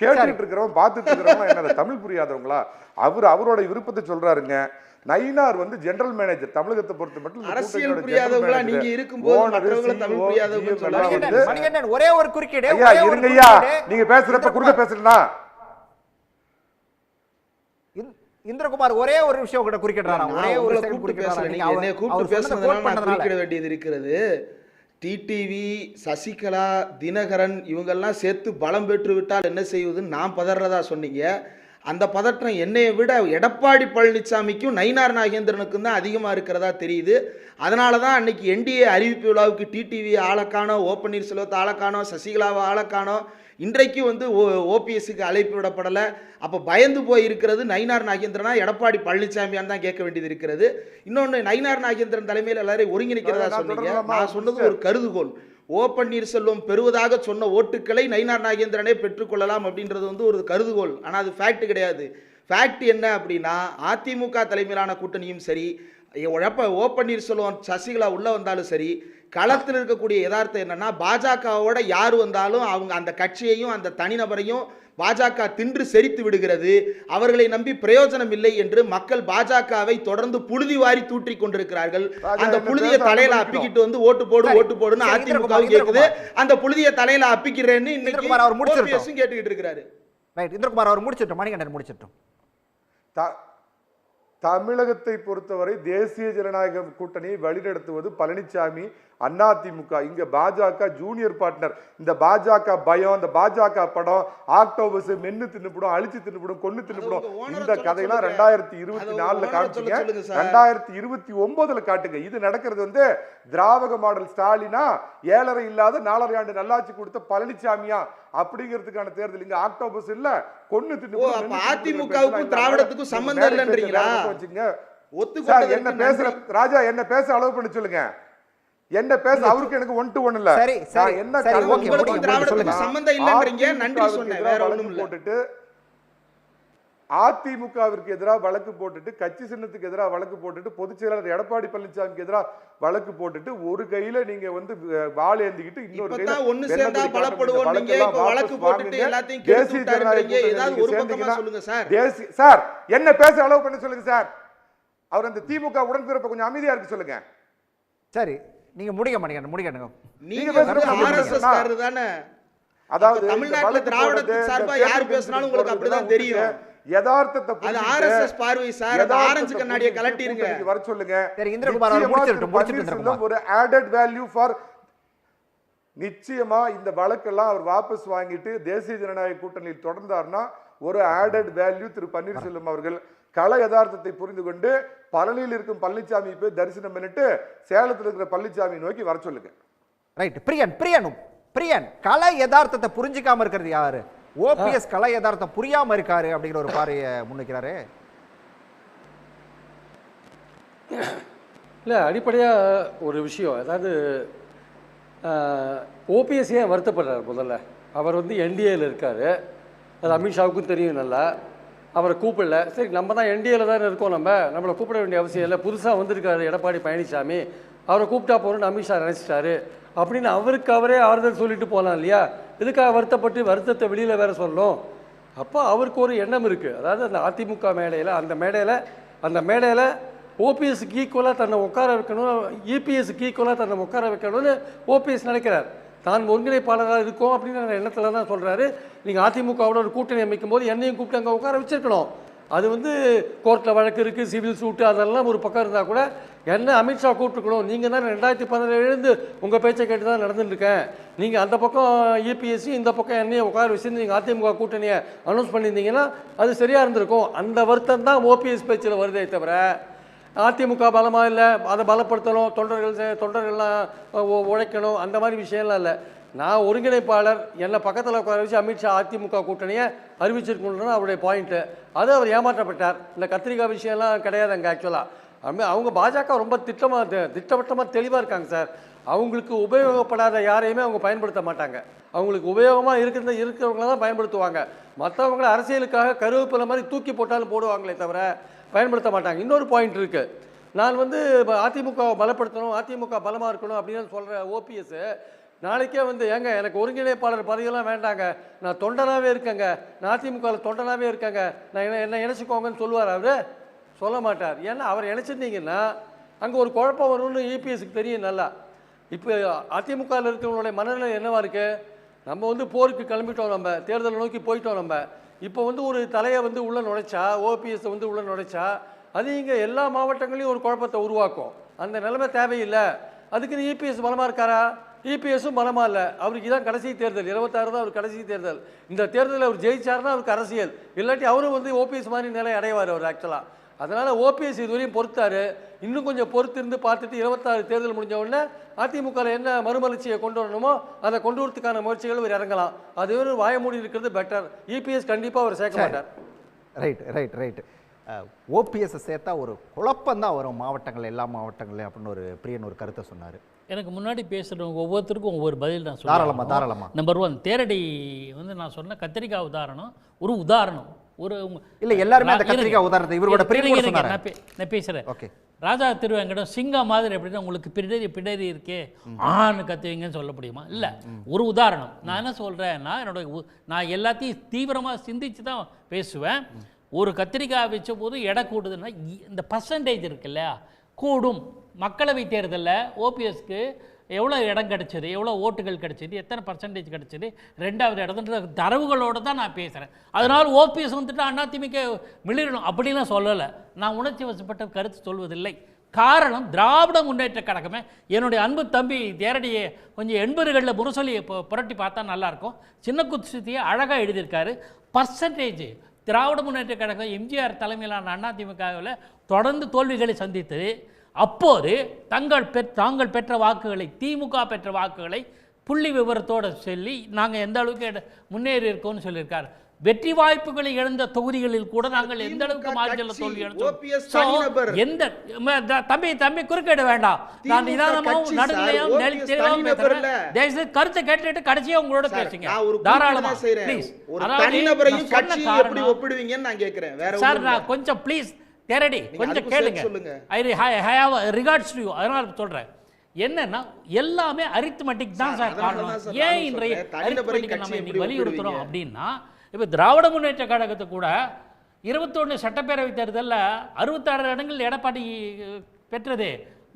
கேட்டுட்டு இருக்கிறவன் பார்த்துட்டு இருக்கிறவங்க என்ன தமிழ் புரியாதவங்களா? அவரோட விருப்பத்தை சொல்றாருங்க. நயினார் ஜெனரல் மேனேஜர் தமிழகத்தை பொறுத்த மட்டும் அரசியல் புரியாதவங்களா நீங்க இருக்கும்போது மற்றவங்க தமிழ் புரியாதவங்க சொல்றாங்க. மணிகண்டன் ஒரே ஒரு குறுக்கீடு. ஐயா இருங்கய்யா, நீங்க பேசுறப்ப குறுக்க பேசுறேன்னா இந்திரகுமார் ஒரே ஒரு விஷயம் கூட குறிக்கிட்டாரா? ஒரே ஒரு செகண்ட் குறிக்கிட்டாரா? நீங்க என்னைய கூப்பிட்டு பேசுனதுனால நான் குறிக்கிட வேண்டியது இருக்கிறது. டிடிவி, சசிகலா, தினகரன் இவங்கெல்லாம் சேர்த்து பலம் பெற்று விட்டால் என்ன செய்வதுன்னு நான் பதறதா சொன்னீங்க. அந்த பதற்றம் என்னையை விட எடப்பாடி பழனிசாமிக்கும் நயினார் நாகேந்திரனுக்கும் தான் அதிகமாக இருக்கிறதா தெரியுது. அதனால தான் அன்னைக்கு என்டிஏ அறிவிப்பு விழாவுக்கு டிடிவி ஆளக்கானோ, ஓ பன்னீர்செல்வத்தை ஆளக்கானோ, சசிகலாவை ஆளக்கானோ, இன்றைக்கு ஓபிஎஸ்க்கு அழைப்பு விடப்படலை. அப்போ பயந்து போய் இருக்கிறது நயினார் நாகேந்திரனா எடப்பாடி பழனிசாமியான்னு தான் கேட்க வேண்டியது இருக்கிறது. இன்னொன்று, நயினார் நாகேந்திரன் தலைமையில் எல்லாரையும் ஒருங்கிணைக்கிறதா சொன்னீங்க. நான் சொன்னது ஒரு கருதுகோள். ஓ பன்னீர்செல்வம் பெறுவதாக சொன்ன ஓட்டுக்களை நயினார் நாகேந்திரனே பெற்றுக்கொள்ளலாம் அப்படின்றது ஒரு கருதுகோள். ஆனால் அது ஃபேக்ட் கிடையாது. ஃபேக்ட் என்ன அப்படின்னா, அதிமுக தலைமையிலான கூட்டணியும் சரி, ஓ பன்னீர்செல்வம் சசிகலா உள்ள வந்தாலும் சரி, களத்தில் இருக்கக்கூடிய யதார்த்தம் என்னன்னா, பாஜகவோட யார் வந்தாலும் அவங்க அந்த கட்சியையும் அந்த தனிநபரையும் பாஜக தின்று செரித்து விடுகிறது. அவர்களை நம்பி பிரயோஜனம் இல்லை என்று மக்கள் பாஜகவை தொடர்ந்து புழுதி வாரி தூற்றி கொண்டிருக்கிறார்கள். அந்த புழுதிய தலையில அப்பிக்கிட்டு ஓட்டு போடுன்னு அதிமுக கேக்குது. அந்த புழுதிய தலையில அப்பிக்கிறேன்னு இன்னைக்கு ஓபிஎஸ் கேட்டுக்கிட்டு இருக்கிறாரு. ரைட், இந்திரகுமார் அவர் முடிச்சிட்டோம், மணிகண்டன் முடிச்சிட்டோம். தமிழகத்தை பொறுத்தவரை தேசிய ஜனநாயக கூட்டணியை வழிநடத்துவது பழனிசாமி, அதிமுக இங்க பாஜக ஜூனியர் பார்ட்னர். இந்த பாஜக பயம், இந்த பாஜக படம், ஆக்டோபஸ் மென்னு தின்னுபிடும், அழிச்சு தின்னுபிடும், கொன்னு தின்னுபிடும், இந்த கதையெல்லாம் 2024 காட்டுங்க, 2029 காட்டுங்க. இது நடக்கிறது வந்து திராவிட மாடல் ஸ்டாலினா, 7.5 இல்லாத 4.5 ஆண்டு நல்லாட்சி கொடுத்த பழனிசாமியா அப்படிங்கிறதுக்கான தேர்தல். இங்க ஆக்டோபஸ் இல்ல, கொன்னு தின்னுபிடும். அதிமுகவுக்கும் திராவிடத்துக்கும் சம்பந்தம் இல்லைன்றீங்களா? என்ன பேசுற ராஜா, என்ன பேச அளவு பண்ணி சொல்லுங்க. என்ன பேச அவருக்கு எனக்கு 1 to 1 இல்ல. சரி சரி என்ன சம்பந்தம் இல்லன்றீங்க. நன்றி சொன்னேன். வேற ஒண்ணும் இல்ல. போட்டுட்டு அதிமுகவிற்கு எதிராக வழக்கு போட்டுட்டு, கட்சி சின்னத்துக்கு எதிராக வழக்கு போட்டுட்டு, பொதுச் செயலாளர் எடப்பாடி பழனிசாமிக்கு எதிராக வழக்கு போட்டுட்டு, ஒரு கையில நீங்க வந்து வாள் ஏந்திக்கிட்டு இன்னொரு கையில ஒன்னு சேர்ந்தா பலப்படுவோம். நீங்க இப்ப வழக்கு போட்டுட்டு எல்லாத்தையும் கேசி ஜனநாயக ஏதாவது ஒரு பக்கமா சொல்லுங்க சார். சார் என்ன பேச அளவு பண்ணி சொல்லுங்க சார். அவர் அந்த திமுக உடன்பிறப்ப கொஞ்சம் அமைதியா இருக்கு சொல்லுங்க. சரி, நீங்க முடிக்கணும். நீங்க ஆர்எஸ்எஸ் காரர் தானே. அதாவது தமிழ்நாட்டுல திராவிடத்துக்கு சார்பா யார் பேசினாலும் உங்களுக்கு அப்படிதான் தெரியும். யதார்த்தத்தை அது ஆர்எஸ்எஸ் பார்வை சார். அது ஆரஞ்சு கண்ணாடியை கலட்டிருங்க. வர சொல்லுங்க. சரி, இந்திரகுமார் அவர் முடிச்சிட்டு ஒரு ஆடட் வேல்யூ ஃபார் நிச்சயமா இந்த வழக்கெல்லாம் அவர் வாபஸ் வாங்கிட்டு தேசிய ஜனநாயக கூட்டணியில் தொடர்ந்தார்னா ஒரு ஆடட் வேல்யூ திரு பன்னீர்செல்வம் அவர்கள் கள யதார்த்தத்தை புரிந்து கொண்டு பழனியில் இருக்கும் பழனிசாமி போய் தரிசனம் பண்ணிட்டு சேலத்தில் இருக்கிற பழனிசாமி நோக்கி வர சொல்லுங்க. ரைட். பிரியன் கள யதார்த்தத்தை புரிஞ்சிக்காம இருக்கிறது யாரு? ஓபிஎஸ் கள யதார்த்தம் புரியாம இருக்காரு அப்படிங்கிற ஒரு பார்வையை முன்வைக்கிறாரு. இல்லை, அடிப்படையாக ஒரு விஷயம், அதாவது ஓபிஎஸ் ஏன் வருத்தப்படுறாரு? முதல்ல அவர் வந்து என்டிஏல இருக்கார். அது அமித்ஷாவுக்கும் தெரியும் நல்லா. அவரை கூப்பிடல. சரி, நம்ம தான் என்டிஏல தானே இருக்கோம், நம்மளை கூப்பிட வேண்டிய அவசியம் இல்லை. புதுசாக வந்திருக்காரு எடப்பாடி பழனிசாமி, அவரை கூப்பிட்டா போகிறோன்னு அமித்ஷா நினச்சிட்டாரு அப்படின்னு அவருக்கு அவரே ஆறுதல் சொல்லிட்டு போகலாம் இல்லையா? இதுக்காக வருத்தப்பட்டு வருத்தத்தை வெளியில் வேற சொல்லணும். அப்போ அவருக்கு ஒரு எண்ணம் இருக்குது. அதாவது அந்த அதிமுக மேடையில், அந்த மேடையில் ஓபிஎஸ்க்கு ஈக்குவலாக தன்னை உட்கார வைக்கணும், இபிஎஸ்க்கு ஈக்குவலாக தன்னை உட்கார வைக்கணும்னு ஓபிஎஸ் நினைக்கிறார். தான் ஒருங்கிணைப்பாளராக இருக்கும் அப்படிங்கிற எண்ணத்தில் தான் சொல்கிறாரு. நீங்கள் அதிமுகவோட ஒரு கூட்டணி அமைக்கும் போது என்னையும் கூப்பிட்டு அங்கே உட்கார வச்சிருக்கணும். அது வந்து கோர்ட்டில் வழக்கு இருக்குது, சிவில் சூட்டு, அதெல்லாம் ஒரு பக்கம் இருந்தால் கூட என்ன அமித்ஷா கூப்பிட்டுக்கணும். நீங்கள் தான் 2017 உங்கள் பேச்சை கேட்டு தான் நடந்துட்டுருக்கேன். நீங்கள் அந்த பக்கம் இபிஎஸ்சி, இந்த பக்கம் என்னையும் உட்கார வச்சுருந்து நீங்கள் அதிமுக கூட்டணியை அனௌன்ஸ் பண்ணியிருந்தீங்கன்னா அது சரியாக இருந்திருக்கும். அந்த வருத்தம் தான் ஓபிஎஸ் பேச்சில் வருதே தவிர அதிமுக பலமாக இல்லை, அதை பலப்படுத்தணும், தொண்டர்கள்லாம் உழைக்கணும், அந்த மாதிரி விஷயம்லாம் இல்லை. நான் ஒருங்கிணைப்பாளர், என்னை பக்கத்தில் உட்கார வச்சு அமித்ஷா அதிமுக கூட்டணியை அறிவிச்சிருக்கணும்னு அவருடைய பாயிண்ட்டு. அது அவர் ஏமாற்றப்பட்டார். இந்த கத்திரிக்காய் விஷயம்லாம் கிடையாது அங்கே. ஆக்சுவலாக அவங்க பாஜக ரொம்ப திட்டவட்டமாக தெளிவாக இருக்காங்க சார். அவங்களுக்கு உபயோகப்படாத யாரையுமே அவங்க பயன்படுத்த மாட்டாங்க. அவங்களுக்கு உபயோகமாக இருக்கிறவங்கள தான் பயன்படுத்துவாங்க. மற்றவங்கள அரசியலுக்காக கருவேப்பிலை மாதிரி தூக்கி போட்டாலும் போடுவாங்களே தவிர பயன்படுத்த மாட்டாங்க. இன்னொரு பாயிண்ட் இருக்குது. நான் வந்து அதிமுகவை பலப்படுத்தணும், அதிமுக பலமாக இருக்கணும் அப்படின்னு சொல்கிற ஓபிஎஸ் நாளைக்கே வந்து ஏங்க எனக்கு ஒருங்கிணைப்பாளர் பதவியெல்லாம் வேண்டாங்க, நான் தொண்டனாகவே இருக்கேங்க, நான் அதிமுகவில் தொண்டனாகவே இருக்கேங்க, நான் என்ன இணைச்சிக்கோங்கன்னு சொல்லுவார்? அவர் சொல்ல மாட்டார். ஏன்னா அவர் இணைச்சிருந்தீங்கன்னா அங்கே ஒரு குழப்பம் வரும்னு இபிஎஸ்க்கு தெரியும் நல்லா. இப்போ அதிமுகவில் இருக்கிறவங்களுடைய மனநிலை என்னவா இருக்குது? நம்ம வந்து போருக்கு கிளம்பிட்டோம், நம்ம தேர்தலை நோக்கி போயிட்டோம். நம்ம இப்போ வந்து ஒரு தலையை வந்து உள்ளே நுழைச்சா, ஓபிஎஸ் வந்து உள்ளே நுழைச்சா அது இங்கே எல்லா மாவட்டங்களையும் ஒரு குழப்பத்தை உருவாக்கும். அந்த நிலைமை தேவையில்லை. அதுக்கு இபிஎஸ் பலமாக இருக்காரா? இபிஎஸும் பலமாக இல்லை. அவருக்கு இதான் கடைசி தேர்தல், 26 தான் அவர் கடைசி தேர்தல். இந்த தேர்தலில் அவர் ஜெயிச்சார்னா அவருக்கு அரசியல், இல்லாட்டி அவரும் வந்து ஓபிஎஸ் மாதிரி நிலை அடைவார் அவர் ஆக்சுவலாக. அதனால் ஓபிஎஸ் இதுவரையும் பொறுத்தார். இன்னும் கொஞ்சம் பொறுத்து இருந்து பார்த்துட்டு 26 தேர்தல் முடிஞ்ச உடனே அதிமுகவில் என்ன மறுமலர்ச்சியை கொண்டு வரணுமோ அதை கொண்டு வரதுக்கான முயற்சிகள் அவர் இறங்கலாம். அது ஒரு வாய மூடி இருக்கிறது பெட்டர். இபிஎஸ் கண்டிப்பாக அவர் சேர்க்க மாட்டார். ரைட். ஓபிஎஸ் சேர்த்தா ஒரு குழப்பம்தான் வரும் மாவட்டங்கள், எல்லா மாவட்டங்களையும் அப்படின்னு ஒரு பிரியன் ஒரு கருத்தை சொன்னார். எனக்கு முன்னாடி பேசுகிறவங்க ஒவ்வொருத்தருக்கும் ஒவ்வொரு பதில் நான் சொல்லுவேன். தாராளமா. நம்பர் 1 தேரடி வந்து நான் சொன்ன கத்திரிக்காய் உதாரணம் ஒரு உதாரணம். இல்லை, எல்லாருமே அந்த கத்திரிக்காய் உதாரணத்தை இவரோட பிரியன் சொன்னார். நான் பேசுகிறேன். ஓகே, ராஜா திருவேங்கடம் சிங்கம் மாதிரி எப்படின்னா உங்களுக்கு பிடரி இருக்கே ஆணு கத்துவீங்கன்னு சொல்ல முடியுமா? இல்லை, ஒரு உதாரணம். நான் என்ன சொல்கிறேன்னா, நான் எல்லாத்தையும் தீவிரமாக சிந்திச்சு தான் பேசுவேன். ஒரு கத்திரிக்காய் வச்ச போது எடை கூடுதுன்னா இந்த பர்சன்டேஜ் இருக்கு இல்லையா, கூடும். மக்களவை தேர்தலில் ஓபிஎஸ்க்கு எவ்வளோ இடம் கிடச்சிது, எவ்வளோ ஓட்டுகள் கிடச்சிது, எத்தனை பர்சன்டேஜ் கிடச்சிது, 2வது இடத்துல தரவுகளோடு தான் நான் பேசுகிறேன். அதனால் ஓபிஎஸ் வந்துட்டு அதிமுக மிளிரணும் அப்படிலாம் சொல்லலை. நான் உணர்ச்சி வசப்பட்ட கருத்து சொல்வதில்லை. காரணம் திராவிட முன்னேற்ற கழகமே. என்னுடைய அன்பு தம்பி தேரடியை கொஞ்சம் 80களில் முரசொலி புரட்டி பார்த்தா நல்லாயிருக்கும். சின்ன குத்துத்தியை அழகாக எழுதியிருக்காரு. பர்சன்டேஜ் திராவிட முன்னேற்ற கழகம் எம்ஜிஆர் தலைமையிலான அதிமுகவில் தொடர்ந்து தோல்விகளை சந்தித்தது. அப்போது தாங்கள் பெற்ற வாக்குகளை, திமுக பெற்ற வாக்குகளை புள்ளி விவரத்தோடு சொல்லி நாங்கள் எந்த அளவுக்கு முன்னேறி இருக்கோம்னு சொல்லியிருக்காரு. வெற்றி வாய்ப்புகளை இழந்த தொகுதிகளில் கூட நாங்கள் எந்த அளவுக்கு மார்ஜினல் தோல்வி இழந்தோம். எந்த தம்பி குறுக்கிட வேண்டாம். நான் நிதானமாகவும் நடுநிலையாகவும் தெளிவாகவும் கருத்தை கேட்டுட்டு கடைசியா உங்களோட பேசுங்க தாராளமா. ப்ளீஸ் சார், நான் கொஞ்சம் ப்ளீஸ் தேரடி கொஞ்சம் கேளுங்க. I have regards to you. அதனால சொல்றேன் என்னன்னா எல்லாமே அரித்மெட்டிக் தான் சார் காரணம். ஏன் இன்றைய அரித்மெட்டிக் நம்ம இன்னைக்கு வலியுறுத்துறோம் அப்படின்னா, இப்போ திராவிட முன்னேற்ற கழகத்தை கூட 21 சட்டப்பேரவை தேர்தலில் 66 இடங்கள் எடப்பாடி பெற்றது.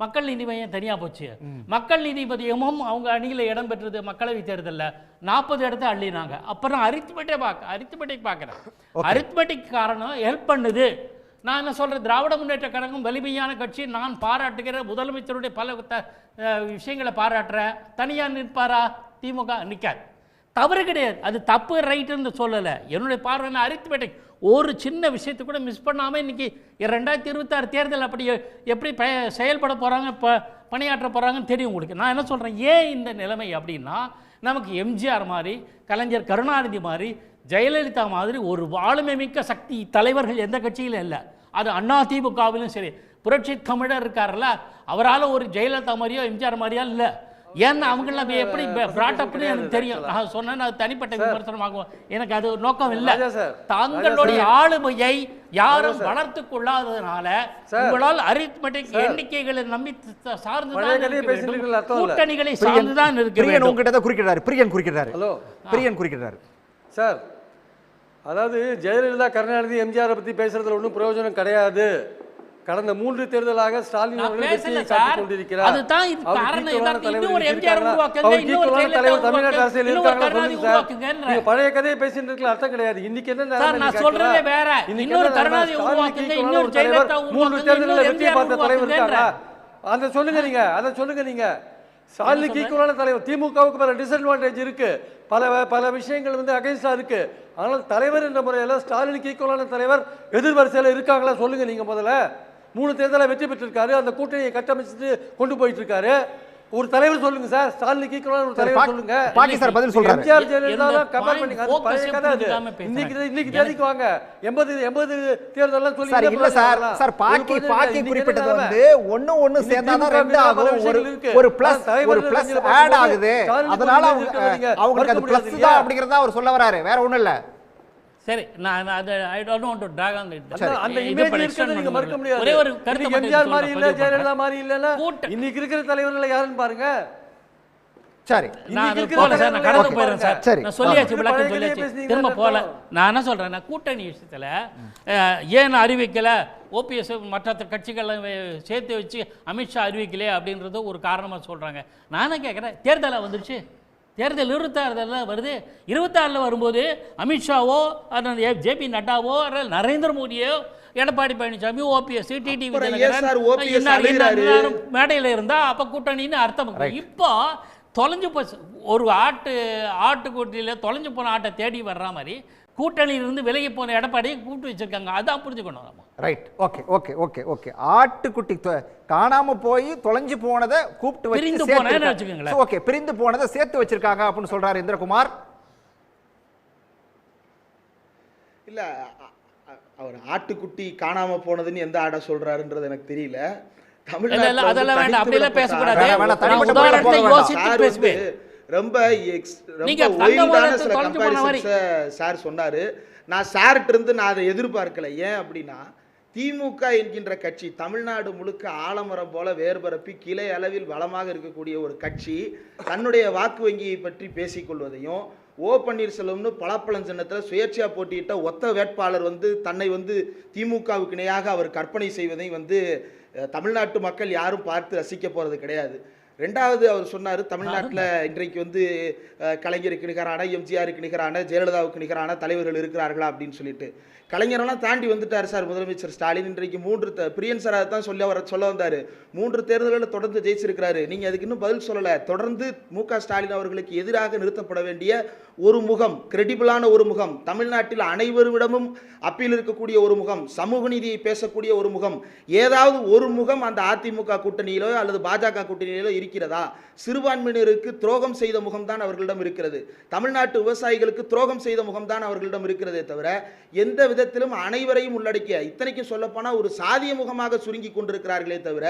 மக்கள் நீதி மையம் தனியாக போச்சு. மக்கள் நீதி மையமும் அவங்க அணியில் இடம் பெற்றது மக்களவை தேர்தலில் 40 இடத்த அள்ளினாங்க. அப்புறம் அரித்மெட்டிக் பார்க்குறேன். அரித்மெட்டிக் காரணம் ஹெல்ப் பண்ணுது. நான் என்ன சொல்கிறேன், திராவிட முன்னேற்ற கழகம் வலிமையான கட்சி. நான் பாராட்டுகிற முதலமைச்சருடைய பல விஷயங்களை பாராட்டுறேன். தனியாக நிற்பாரா திமுக? நிற்காது. தவறு கிடையாது, அது தப்பு ரைட்டுன்னு சொல்லலை. என்னுடைய பார்வையில் அரித்மெட்டிக் ஒரு சின்ன விஷயத்தை கூட மிஸ் பண்ணாமல் இன்றைக்கி 2026 தேர்தல் அப்படி எப்படி செயல்பட போகிறாங்க, பணியாற்ற போகிறாங்கன்னு தெரியும் உங்களுக்கு. நான் என்ன சொல்கிறேன், ஏன் இந்த நிலைமை அப்படின்னா, நமக்கு எம்ஜிஆர் மாதிரி, கலைஞர் கருணாநிதி மாதிரி, ஜெயலலிதா மாதிரி ஒரு ஆளுமை மிக்க சக்தி தலைவர்கள் எந்த கட்சியிலும் இல்லை. அது அதிமுகவிலும் சரி. புரட்சி தமிழர் இருக்கார்ல, அவரால் ஒரு ஜெயலலிதா மாதிரியோ எம்ஜிஆர் மாதிரியோ இல்லை. ஏன்னா அவங்களாம் எப்படி பிராட்டப்னு எனக்கு தெரியும். நான் சொன்னேன், அது தனிப்பட்ட விமர்சனமாகும். எனக்கு அது நோக்கம் இல்லை. தங்களுடைய ஆளுமையை யாரும் வளர்த்து கொள்ளாததுனால உங்களால் அரித்மெட்டிக் எண்ணிக்கைகளை நம்பி சார்ந்துதான் கூட்டணிகளை சார்ந்துதான் இருக்கு. குறிக்கிறார் சார். அதாவது ஜெயலலிதா கருணாநிதி எம்ஜிஆர் பற்றி பேசுறதுல ஒன்றும் பிரயோஜனம் கிடையாது. கடந்த 3 தேர்தலாக ஸ்டாலின் அவர்கள் வெற்றியை காட்டிக் கொண்டிருக்கிறார். அதுதான் இது காரணம். இன்னொரு எம்ஜிஆர் உருவாக்குங்க, இன்னொரு தலைவர் தமிழ்நாட்டு அரசியல் இருக்காங்க சொல்லுங்க சார். நீங்க பழைய கதையை பேசிட்டு இருக்கலாம், அர்த்தம் கிடையாது. இன்னைக்கு என்ன சார், நான் சொல்றதே வேற. இன்னொரு கருணாநிதி உருவாக்குங்க, இன்னொரு ஜெயலலிதா உருவாக்குங்க, 3 தேர்தல்ல வெற்றி பார்த்த தலைவர் இருக்காங்க. அத சொல்லுங்க நீங்க, அத சொல்லுங்க நீங்க. ஸ்டாலினுக்கு ஈக்குவலான தலைவர். திமுகவுக்கு பல டிஸ்அட்வான்டேஜ் இருக்கு, பல விஷயங்கள் வந்து அகைன்ஸ்டா இருக்கு. ஆனால் தலைவர் என்ற முறையில் ஸ்டாலினுக்கு ஈக்குவலான தலைவர் எதிர்வரிசையில் இருக்காங்களா சொல்லுங்க நீங்க. முதல்ல 3 தேர்தலை வெற்றி பெற்றிருக்காரு, அந்த கூட்டணியை கட்டமைச்சிட்டு கொண்டு போயிட்டு இருக்காரு. ஒரு தலைவர் சொல்லுங்க சார், ஸ்டாலினுக்கு ஈக்குவலான ஒரு தலைவர் சொல்லுங்க. பாக்கி சார் பதில் சொல்றாரு. எம்ஜிஆர் ஜெயலலிதா கம்பேர் பண்ணி பழைய கதை அது. இன்னைக்கு தேதிக்கு வாங்க. 80 தேர்தல்லாம் சொல்லி சார் இல்ல சார் பாக்கி குறிப்பிட்டது வந்து ஒண்ணு சேர்ந்தாதான் 2 ஆகும். ஒரு பிளஸ் ஆட் ஆகுது. அதனால அவங்களுக்கு அது பிளஸ் தான் அப்படிங்கறத அவர் சொல்ல வராரு, வேற ஒண்ணும் இல்ல. சரி, நான் அது I don't want to drag on it. அந்த இமேஜ் இருக்குன்னு நீங்க மறக்க முடியாது. ஒரே ஒரு கருத்து எம்ஜிஆர் மாதிரி இல்ல, ஜெயலலிதா மாதிரி இல்லனா இன்னைக்கு இருக்கிற தலைவர்கள் யாருன்னு பாருங்க. சரி, நான் போல சார், நான் கடந்து போறேன் சார். நான் சொல்லியாச்சு, விளக்கம் சொல்லியாச்சு, திரும்ப போல. நான் என்ன சொல்றேன், நான் கூட்டணி விஷயத்துல ஏன் அறிவிக்கல, ஓபிஎஸ் மற்ற கட்சிகளை சேர்த்து வச்சு அமித்ஷா அறிவிக்கலையே அப்படின்றது ஒரு காரணமா சொல்றாங்க. நானே கேட்குறேன், தேர்தலாக வந்துருச்சு. தேர்தல் 26 வருது. 26 வரும்போது அமித்ஷாவோ ஜேபி நட்டாவோ நரேந்திர மோடியோ எடப்பாடி பழனிசாமி ஓபிஎஸ் டிடிவி மேடையில் இருந்தா அப்ப கூட்டணின்னு அர்த்தம். இப்போ தொலைஞ்சு போச்சு. ஒரு ஆட்டுக்குட்டியில தொலைஞ்சு போன ஆட்டை தேடி வர்ற மாதிரி கூட்டணியிலிருந்து விலகி போன எடப்பாடியை கூப்பிட்டு வச்சிருக்காங்க. அதான் புரிஞ்சுக்கணும் நம்ம. Right, okay. ஆட்டுக்குட்டி காணாம போய் தொலைஞ்சு போனதை கூப்பிட்டு வச்சு ஓகே, பிரிந்து போனதை சேர்த்து வச்சிருக்காங்க அப்படின்னு சொல்றாரு இந்திரகுமார். இல்ல, அவர் ஆட்டுக்குட்டி காணாம போனதுன்னு எந்த ஆடை சொல்றாருன்றது எனக்கு தெரியல. ரொம்ப சில கம்பேரிசன்ஸை சார் சொன்னாரு. நான் சார்கிட்ட இருந்து நான் அதை எதிர்பார்க்கல. ஏன் அப்படின்னா, திமுக என்கின்ற கட்சி தமிழ்நாடு முழுக்க ஆலமரம் போல வேறுபரப்பி கிளை அளவில் வளமாக இருக்கக்கூடிய ஒரு கட்சி தன்னுடைய வாக்கு வங்கியை பற்றி பேசிக்கொள்வதையும், ஓ பன்னீர்செல்வம்னு பலாப்பழம் சின்னத்தில் சுயேட்சையா போட்டியிட்ட ஒத்த வேட்பாளர் தன்னை திமுகவுக்கு இணையாக அவர் கற்பனை செய்வதையும் தமிழ்நாட்டு மக்கள் யாரும் பார்த்து ரசிக்க போறது கிடையாது. ரெண்டாவது அவர் சொன்னார், தமிழ்நாட்டில் இன்றைக்கு வந்து கலைஞருக்கு நிகரான, எம்ஜிஆருக்கு நிகரான, ஜெயலலிதாவுக்கு நிகரான தலைவர்கள் இருக்கிறார்களா அப்படின்னு சொல்லிட்டு. கலைஞரெல்லாம் தாண்டி வந்துட்டார் சார் முதலமைச்சர் ஸ்டாலின். இன்றைக்கு பிரியன் சார் அதை தான் சொல்ல வந்தார். 3 தேர்தல்களில் தொடர்ந்து ஜெயிச்சிருக்கிறாரு. நீங்கள் அதுக்கு இன்னும் பதில் சொல்லலை. தொடர்ந்து மு.க. ஸ்டாலின் அவர்களுக்கு எதிராக நிறுத்தப்பட வேண்டிய ஒரு முகம், கிரெடிபிளான ஒரு முகம், தமிழ்நாட்டில் அனைவரிடமும் அப்பீல் இருக்கக்கூடிய ஒரு முகம், சமூக நீதியை பேசக்கூடிய ஒரு முகம், ஏதாவது ஒரு முகம் அந்த அதிமுக கூட்டணியிலோ அல்லது பாஜக கூட்டணியிலோ இருக்கிறதா? சிறுபான்மையினருக்கு துரோகம் செய்த முகம்தான் அவர்களிடம் இருக்கிறது. தமிழ்நாட்டு விவசாயிகளுக்கு துரோகம் செய்த முகம்தான் அவர்களிடம் இருக்கிறதே தவிர எந்த விதத்திலும் அனைவரையும் உள்ளடக்கிய, இத்தனைக்கும் சொல்லப்போனால் ஒரு சாதிய முகமாக சுருங்கி கொண்டிருக்கிறார்களே தவிர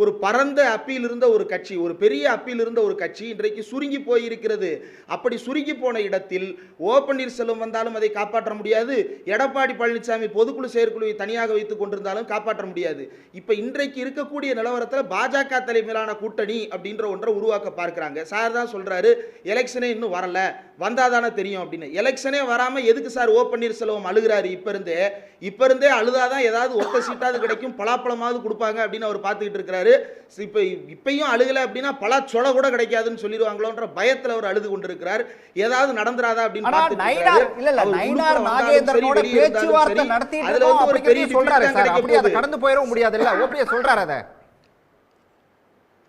ஒரு பரந்த அப்பீல் இருந்த ஒரு கட்சி, ஒரு பெரிய அப்பீல் இருந்த ஒரு கட்சி இன்றைக்கு சுருங்கி போயிருக்கிறது. அப்படி சுருங்கி போன இடத்தில் ஓ பன்னீர்செல்வம் வந்தாலும் அதை காப்பாற்ற முடியாது. எடப்பாடி பழனிசாமி பொதுக்குழு செயற்குழுவை தனியாக வைத்துக் கொண்டிருந்தாலும் காப்பாற்ற முடியாது. இப்போ இன்றைக்கு இருக்கக்கூடிய நிலவரத்தில் பாஜக தலைமையிலான கூட்டணி அப்படின்ற ஒன்றை உருவாக்க பார்க்கிறாங்க. சார் தான் சொல்றாரு, எலெக்ஷனே இன்னும் வரல, வந்தாதானே தெரியும் அப்படின்னு. எலெக்ஷனே வராமல் எதுக்கு சார் ஓ பன்னீர்செல்வம் அழுகிறாரு? இப்போ இருந்தே அழுதாதான் ஏதாவது ஒத்த சீட்டாவது கிடைக்கும், பலாப்பழமாவது கொடுப்பாங்க அப்படின்னு அவர் பார்த்துக்கிட்டு இருக்கிறாரு. இப்பயும் அழுகலை அப்படின்னா பலா சொல கூட கிடைக்காதுன்னு சொல்லிடுவாங்களோன்ற பயத்தில் அவர் அழுது கொண்டிருக்கிறார். ஏதாவது நடந்துராதா அப்படின்னு கடந்து போயிட முடியாது.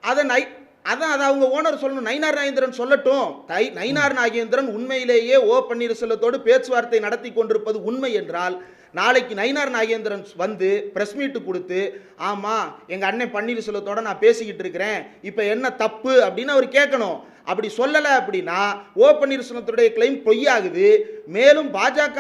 அதான் அதை அவங்க ஓனர் சொல்லணும். நயினார் நாகேந்திரன் சொல்லட்டும். நயினார் நாகேந்திரன் உண்மையிலேயே ஓ பன்னீர்செல்வத்தோடு பேச்சுவார்த்தை நடத்தி கொண்டிருப்பது உண்மை என்றால் நாளைக்கு நயினார் நாகேந்திரன் வந்து பிரஸ் மீட்டு கொடுத்து, ஆமாம் எங்கள் அண்ணன் பன்னீர்செல்வத்தோட நான் பேசிக்கிட்டு இருக்கிறேன், இப்போ என்ன தப்பு அப்படின்னு அவர் கேட்கணும். அப்படி சொல்லலை அப்படின்னா ஓ பன்னீர்செல்வத்துடைய கிளைம் பொய்யாகுது. மேலும் பாஜக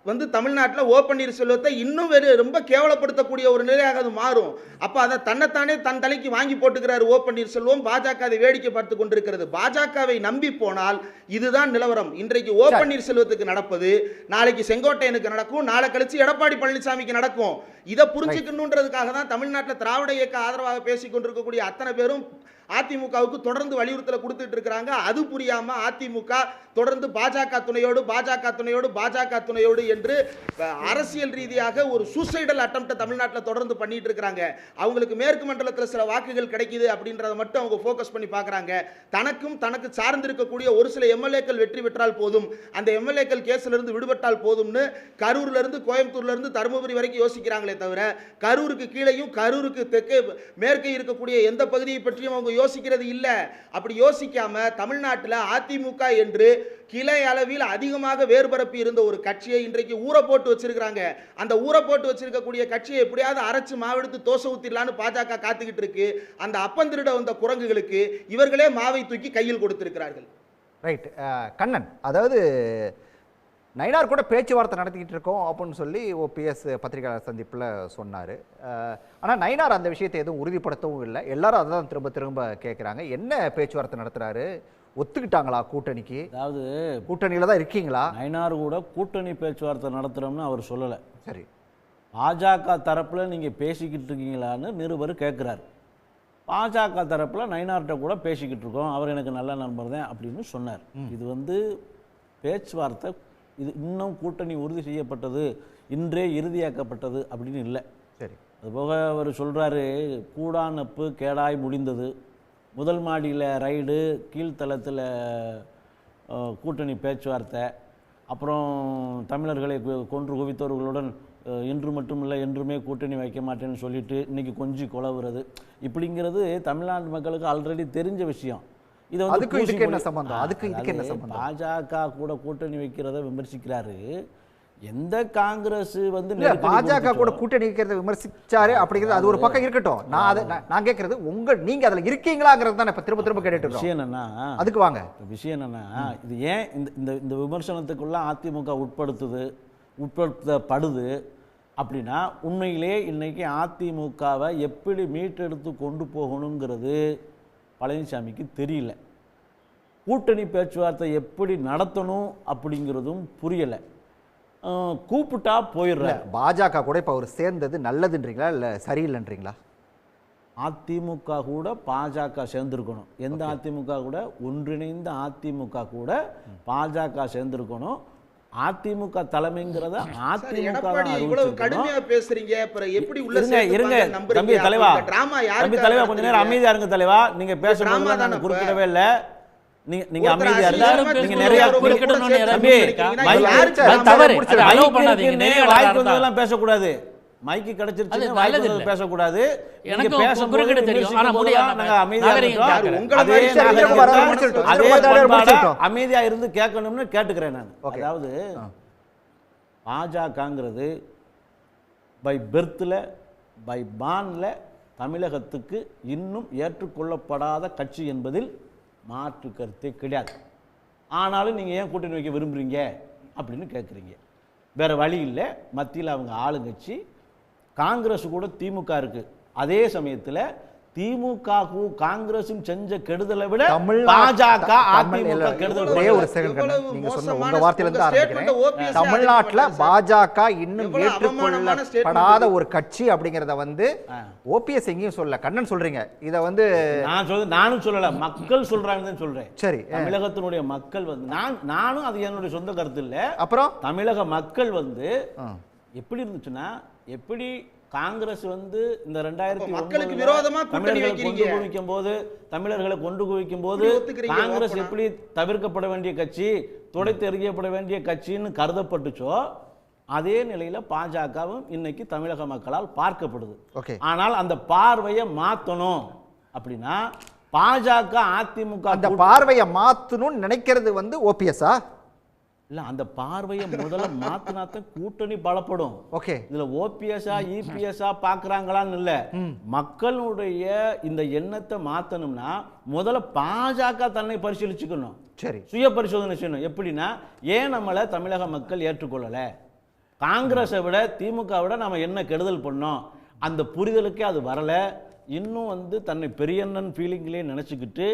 வந்து தமிழ்நாட்டில் ஓ பன்னீர்செல்வத்தை இன்னும் ரொம்ப கேவலப்படுத்தக்கூடிய ஒரு நிலையாக அது மாறும். அப்போ அதை தன்னைத்தானே தன் தலைக்கு வாங்கி போட்டுக்கிறார் ஓ பன்னீர்செல்வம். பாஜக அதை வேடிக்கை பார்த்து கொண்டிருக்கிறது. பாஜகவை நம்பி போனால் இதுதான் நிலவரம். இன்றைக்கு ஓ பன்னீர்செல்வத்துக்கு நடப்பது நாளைக்கு செங்கோட்டையனுக்கு நடக்கும், நாளை கழிச்சு எடப்பாடி பழனிசாமிக்கு நடக்கும். இதை புரிஞ்சுக்கணுன்றதுக்காக தான் தமிழ்நாட்டில் திராவிட இயக்க ஆதரவாக பேசிக் கொண்டிருக்கக்கூடிய அத்தனை பேரும் அதிமுகவுக்கு தொடர்ந்து வலியுறுத்தலை கொடுத்துட்டு இருக்கிறாங்க. அது புரியாம அதிமுக தொடர்ந்து பாஜக துணையோடு என்று அரசியல் ரீதியாக ஒரு சூசைடல் அட்டெம்ப்ட் தமிழ்நாட்டில் தொடர்ந்து பண்ணிட்டு இருக்கிறாங்க. அவங்களுக்கு மேற்கு மண்டலத்தில் சில வாக்குகள் கிடைக்குது அப்படின்றத மட்டும் அவங்க ஃபோக்கஸ் பண்ணி பார்க்குறாங்க. தனக்கு சார்ந்திருக்கக்கூடிய ஒரு சில எம்எல்ஏக்கள் வெற்றி பெற்றால் போதும், அந்த எம்எல்ஏக்கள் கேஸ்ல இருந்து விடுபட்டால் போதும்னு கரூர்ல இருந்து கோயம்புத்தூர்ல இருந்து தருமபுரி வரைக்கும் யோசிக்கிறாங்களே தவிர கரூருக்கு கீழையும் கரூருக்கு தெற்கே மேற்கே இருக்கக்கூடிய எந்த பகுதியை பற்றியும் அவங்க யோசிக்கிறது இல்லை. அப்படி யோசிக்காம தமிழ்நாட்டில் அதிமுக என்று கிளை அளவில் அதிகமாக வேறுபரப்பி இருந்த ஒரு கட்சியை இன்றைக்கு ஊற போட்டு வச்சிருக்காங்க. அந்த ஊற போட்டு வச்சிருக்கக்கூடிய கட்சியை எப்படியாவது அரைச்சு மாவெடுத்து தோசை ஊத்திடலான்னு பாஜக காத்துக்கிட்டு இருக்கு. அந்த அப்பந்திருட வந்த குரங்குகளுக்கு இவர்களே மாவை தூக்கி கையில் கொடுத்திருக்கிறார்கள். ரைட் கண்ணன், அதாவது நயினார் கூட பேச்சுவார்த்தை நடத்திக்கிட்டு இருக்கோம் அப்படின்னு சொல்லி ஓபிஎஸ் பத்திரிகையாளர் சந்திப்பில் சொன்னார். ஆனால் நயினார் அந்த விஷயத்தை எதுவும் உறுதிப்படுத்தவும் இல்லை. எல்லாரும் அதை தான் திரும்ப கேட்குறாங்க. என்ன பேச்சுவார்த்தை நடத்துகிறாரு? ஒத்துக்கிட்டாங்களா கூட்டணிக்கு? அதாவது கூட்டணியில் தான் இருக்கீங்களா? நயினார் கூட கூட்டணி பேச்சுவார்த்தை நடத்துகிறோம்னு அவர் சொல்லலை. சரி, பாஜக தரப்பில் நீங்கள் பேசிக்கிட்டு இருக்கீங்களான்னு நிருபர் கேட்குறாரு. பாஜக தரப்பில் நயினார்கிட்ட கூட பேசிக்கிட்டு இருக்கோம், அவர் எனக்கு நல்ல நண்பர் தான் அப்படின்னு சொன்னார். இது பேச்சுவார்த்தை, இது இன்னும் கூட்டணி உறுதி செய்யப்பட்டது, இன்றே இறுதியாக்கப்பட்டது அப்படின்னு இல்லை. சரி, அதுபோக அவர் சொல்கிறாரு, கூடாநப்பு கேடாய் முடிந்தது, முதல் மாடியில் ரைடு, கீழ்த்தளத்தில் கூட்டணி பேச்சுவார்த்தை, அப்புறம் தமிழர்களை கொன்று குவித்தவர்களுடன் இன்று மட்டுமில்லை என்றுமே கூட்டணி வைக்க மாட்டேன்னு சொல்லிட்டு இன்றைக்கி கொஞ்சி குழவுறது, இப்படிங்கிறது தமிழ்நாட்டு மக்களுக்கு ஆல்ரெடி தெரிஞ்ச விஷயம். இதை இதுக்கு என்ன சம்பந்தம்? அதுக்கு இதுக்கு என்ன சம்பந்தம்? பாஜக கூட கூட்டணி வைக்கிறத விமர்சிக்கிறாரு. எந்த காங்கிரஸ் பாஜக கூட கூட்டணி வைக்கிறத விமர்சிச்சாரு அப்படிங்கிறது அது ஒரு பக்கம் இருக்கட்டும். நான் கேட்கறது நீங்க அதுல இருக்கீங்களாங்கிறது தான் இப்ப திரும்ப கேட்டுட்டு இருக்கோம். விஷயம் என்னன்னா, அதுக்கு வாங்க. விஷயம் என்னன்னா, இது ஏன் இந்த விமர்சனத்துக்குள்ள அதிமுக உட்படுத்தப்படுது அப்படின்னா, உண்மையிலே இன்னைக்கு அதிமுகவை எப்படி மீட்டெடுத்து கொண்டு போகணுங்கிறது பழனிசாமிக்கு தெரியல. கூட்டணி பேச்சுவார்த்தை எப்படி நடத்தணும் அப்படிங்கிறதும் புரியலை. கூப்பிட்டா போயிடுற. பாஜக கூட இப்போ அவர் சேர்ந்தது நல்லதுன்றீங்களா இல்லை சரியில்லைன்றீங்களா? அதிமுக கூட பாஜக சேர்ந்துருக்கணும். எந்த அதிமுக கூட? ஒன்றிணைந்த அதிமுக கூட பாஜக சேர்ந்துருக்கணும். அதிமுக தலைமைங்கிறத அதிமுக எடப்பாடி இவ்வளவு கடுமையா பேசுறீங்க, அப்புறம் எப்படி உள்ள இருங்க தம்பி தலைவா, தம்பி தலைவா கொஞ்ச நேரம் அமைதியா இருங்க தலைவா. நீங்க பேசும்போது நான் குறுக்கிடவே இல்லை. நீங்க அமைதியா இருந்தா நீங்க நிறைய வாய்க்கு வந்ததெல்லாம் பேசக்கூடாது. மைக்கு கிடைச்சிருச்சு வாய்க்கு வந்தது பேசக்கூடாது. நீங்க பேசும்போது அமைதியா இருந்து கேட்கணும்னு கேட்டுக்கிறேன் நான். அதாவது பாஜகங்கிறது பை பெர்த்தில் பை பான்ல தமிழகத்துக்கு இன்னும் ஏற்றுக்கொள்ளப்படாத கட்சி என்பதில் மாற்று கருத்தே கிடையாது. ஆனாலும் நீங்கள் ஏன் கூட்டணி வைக்க விரும்புகிறீங்க அப்படின்னு கேட்குறீங்க. வேறு வழி இல்லை. மத்தியில் அவங்க ஆளுங்கட்சி, காங்கிரஸ் கூட திமுக இருக்குது. அதே சமயத்தில் திமுகவும் காங்கிரஸும் செஞ்ச கெடுதலை விட பாஜக அதிமுக கெடுதல். ஒரு செகண்ட், நீங்க சொன்ன உங்க வார்த்தையில இருந்து ஆரம்பிக்கிறேன். தமிழ்நாட்டுல பாஜக இன்னும் ஏற்றுக்கொள்ளப்படாத ஒரு கட்சி அப்படிங்கறத வந்து ஓபிஎஸ் எங்கேயும் சொல்ல, கண்ணன் சொல்றீங்க. இத வந்து நானும் சொல்லல, மக்கள் சொல்றாங்கன்னு சொல்றேன். சரி, தமிழகத்தினுடைய மக்கள் வந்து நானும் அது என்னுடைய சொந்த கருத்து இல்ல. அப்புறம் தமிழக மக்கள் வந்து எப்படி இருந்துச்சுன்னா, எப்படி காங்கிரஸ் வந்து இந்த 2009 விரோதமா தமிழர்களை கொண்டு குவிக்கும் போது தமிழர்களை கொண்டு குவிக்கும் போது காங்கிரஸ் எப்படி தவிர்க்கப்பட வேண்டிய கட்சி, துடைத்து எறியப்பட வேண்டிய கட்சின்னு கருதப்பட்டுச்சோ, அதே நிலையில பாஜகவும் இன்னைக்கு தமிழக மக்களால் பார்க்கப்படுது. ஆனால் அந்த பார்வையை மாத்தணும் அப்படின்னா பாஜக அதிமுக அந்த பார்வையை மாத்தணும்னு நினைக்கிறது வந்து ஓபிஎஸ்ஆ இல்ல, அந்த பார்வையை முதல்ல மாத்தினாத்தான் கூட்டணி பலப்படும். ஓகே, இதுல ஓபிஎஸ்ஆ இபிஎஸ்ஆ பாக்குறாங்களான்னு இல்ல, மக்களுடைய இந்த எண்ணத்தை மாத்தணும்னா முதல்ல பாஜக தன்னை பரிசீலிச்சுக்கணும். சரி, சுய பரிசோதனை செய்யணும். எப்படின்னா, ஏன் நம்மளை தமிழக மக்கள் ஏற்றுக்கொள்ளல, காங்கிரஸை விட திமுக விட நம்ம என்ன கெடுதல் பண்ணோம், அந்த புரிதலுக்கே அது வரல. இன்னும் வந்து தன்னை பெரியண்ணன் ஃபீலிங்லேயே நினச்சிக்கிட்டு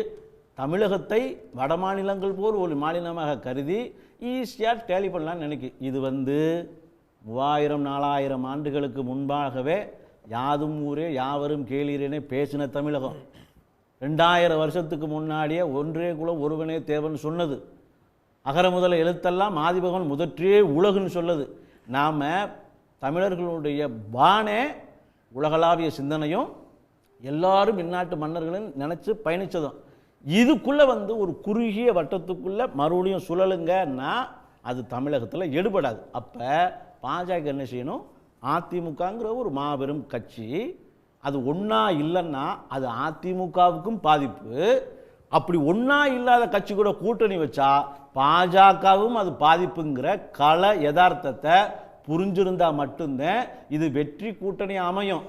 தமிழகத்தை வட மாநிலங்கள் போல் ஒரு மாநிலமாக கருதி ஈஸியாக டேலி பண்ணலான்னு நினைக்கு. இது வந்து 3000-4000 ஆண்டுகளுக்கு முன்பாகவே யாதும் ஊரே யாவரும் கேளீரேனே பேசின தமிழகம். 2000 வருஷத்துக்கு முன்னாடியே ஒன்றே குலம் ஒருவனே தேவன் சொன்னது. அகர முதல எழுத்தெல்லாம் ஆதிபகவன் முதற்றே உலகுன்னு சொல்லுது. நாம் தமிழர்களுடைய பானே உலகளாவிய சிந்தனையும் எல்லாரும் இந்நாட்டு மன்னர்களும் நினச்சி பயணித்ததும். இதுக்குள்ளே வந்து ஒரு குறுகிய வட்டத்துக்குள்ளே மறுபடியும் சுழலுங்கன்னா அது தமிழகத்தில் எடுபடாது. அப்போ பாஜக என்ன செய்யணும், அதிமுகங்கிற ஒரு மாபெரும் கட்சி அது ஒன்றா இல்லைன்னா அது அதிமுகவுக்கும் பாதிப்பு. அப்படி ஒன்றா இல்லாத கட்சி கூட கூட்டணி வச்சா பாஜகவும் அது பாதிப்புங்கிற கள யதார்த்தத்தை புரிஞ்சிருந்தால் மட்டும்தான் இது வெற்றி கூட்டணி அமையும்.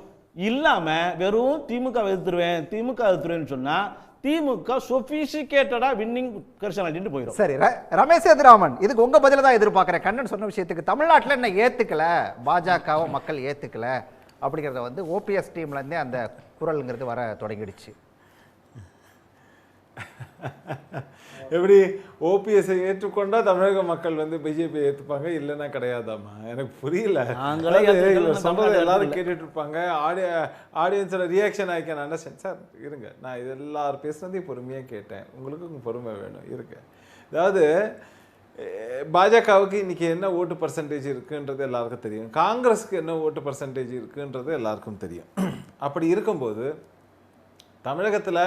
இல்லாமல் வெறும் திமுக எதிர்த்துருவேன்னு சொன்னால் திமுக சொபிசிகேட்டடா வின்னிங் பர்சனாலிட்டின்னு போயிடும். சரி, ரமேஷ் சேதுராமன், இதுக்கு உங்க பதில தான் எதிர்பார்க்கிறேன். கண்ணன் சொன்ன விஷயத்துக்கு தமிழ்நாட்டில் என்ன ஏத்துக்கல, பாஜகவை மக்கள் ஏத்துக்கல அப்படிங்கிறத வந்து ஓபிஎஸ் டீம்ல இருந்தே அந்த குரல்ங்கிறது வர தொடங்கிடுச்சு. எப்படி ஓபிஎஸ்ஐ ஏற்றுக்கொண்டா தமிழக மக்கள் வந்து பிஜேபியை ஏற்றுப்பாங்க, இல்லைன்னா கிடையாதாமா? எனக்கு புரியல. சொல்றது எல்லாரும் கேட்டுட்டு இருப்பாங்க. ஆடியன்ஸோட reaction I can understand. Sir இருங்க, நான் இது எல்லாரும் பேசுனதையும் பொறுமையாக கேட்டேன், உங்களுக்கு பொறுமை வேணும் இருக்கு. அதாவது பாஜகவுக்கு இன்னைக்கு என்ன ஓட்டு பர்சன்டேஜ் இருக்குன்றது எல்லாருக்கும் தெரியும், காங்கிரஸுக்கு என்ன ஓட்டு பர்சன்டேஜ் இருக்குன்றது எல்லாருக்கும் தெரியும். அப்படி இருக்கும்போது தமிழகத்தில்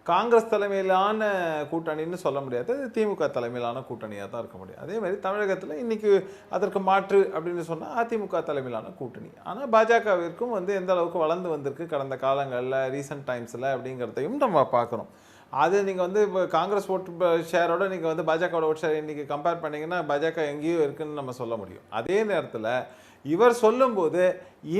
காங்கிரஸ் தலைமையிலான கூட்டணின்னு சொல்ல முடியாது, திமுக தலைமையிலான கூட்டணியாக தான் இருக்க முடியும். அதே மாதிரி தமிழகத்தில் இன்றைக்கி அதற்கு மாற்று அப்படின்னு சொன்னால் அதிமுக தலைமையிலான கூட்டணி. ஆனால் பாஜகவிற்கும் வந்து எந்த அளவுக்கு வளர்ந்து வந்திருக்கு கடந்த காலங்களில், ரீசெண்ட் டைம்ஸில் அப்படிங்கிறதையும் நம்ம பார்க்குறோம். அது நீங்கள் வந்து இப்போ காங்கிரஸ் ஓட்டு ஷேரோட நீங்கள் வந்து பாஜகவோட ஓட்டு ஷேர் இன்றைக்கி கம்பேர் பண்ணிங்கன்னா பாஜக எங்கேயோ இருக்குதுன்னு நம்ம சொல்ல முடியும். அதே நேரத்தில் இவர் சொல்லும்போது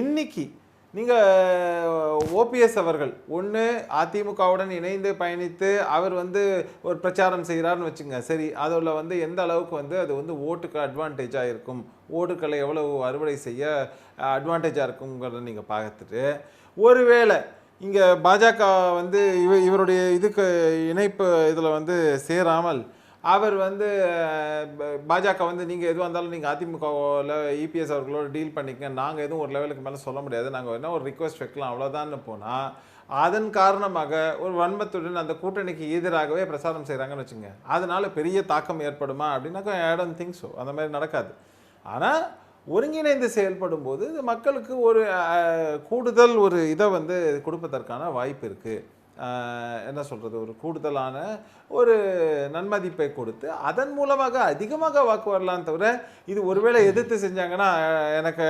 இன்னைக்கு நீங்கள் ஓபிஎஸ் அவர்கள் ஒன்று அதிமுகவுடன் இணைந்து பயணித்து அவர் வந்து ஒரு பிரச்சாரம் செய்கிறார்னு வச்சுங்க, சரி, அதில் வந்து எந்த அளவுக்கு வந்து அது வந்து ஓட்டுக்கு அட்வான்டேஜாக இருக்கும், ஓட்டுக்களை எவ்வளவு அறுவடை செய்ய அட்வான்டேஜாக இருக்குங்கிறத நீங்கள் பார்த்துட்டு, ஒருவேளை இங்கே பாஜக வந்து இவருடைய இதுக்கு இணைப்பு இதில் வந்து சேராமல் அவர் வந்து பாஜக வந்து நீங்கள் எதுவாக இருந்தாலும் நீங்கள் அதிமுகவில் இபிஎஸ் அவர்களோட டீல் பண்ணிக்க, நாங்கள் எதுவும் ஒரு லெவலுக்கு மேலே சொல்ல முடியாது, நாங்கள் என்ன ஒரு ரிக்வெஸ்ட் வைக்கலாம் அவ்வளோதான்னு போனால் அதன் காரணமாக ஒரு வன்மத்துடன் அந்த கூட்டணிக்கு எதிராகவே பிரச்சாரம் செய்கிறாங்கன்னு வச்சுங்க. அதனால பெரிய தாக்கம் ஏற்படுமா அப்படின்னாக்கா ஐ டோன்ட் திங்க் ஸோ. அந்த மாதிரி நடக்காது. ஆனால் ஒருங்கிணைந்து செயல்படும் போது மக்களுக்கு ஒரு கூடுதல் ஒரு இதை வந்து கொடுப்பதற்கான வாய்ப்பு இருக்குது. என்ன சொல்கிறது, ஒரு கூடுதலான ஒரு நன்மதிப்பை கொடுத்து அதன் மூலமாக அதிகமாக வாக்கு வரலான்னு தவிர, இது ஒருவேளை எதிர்த்து செஞ்சாங்கன்னா எனக்கு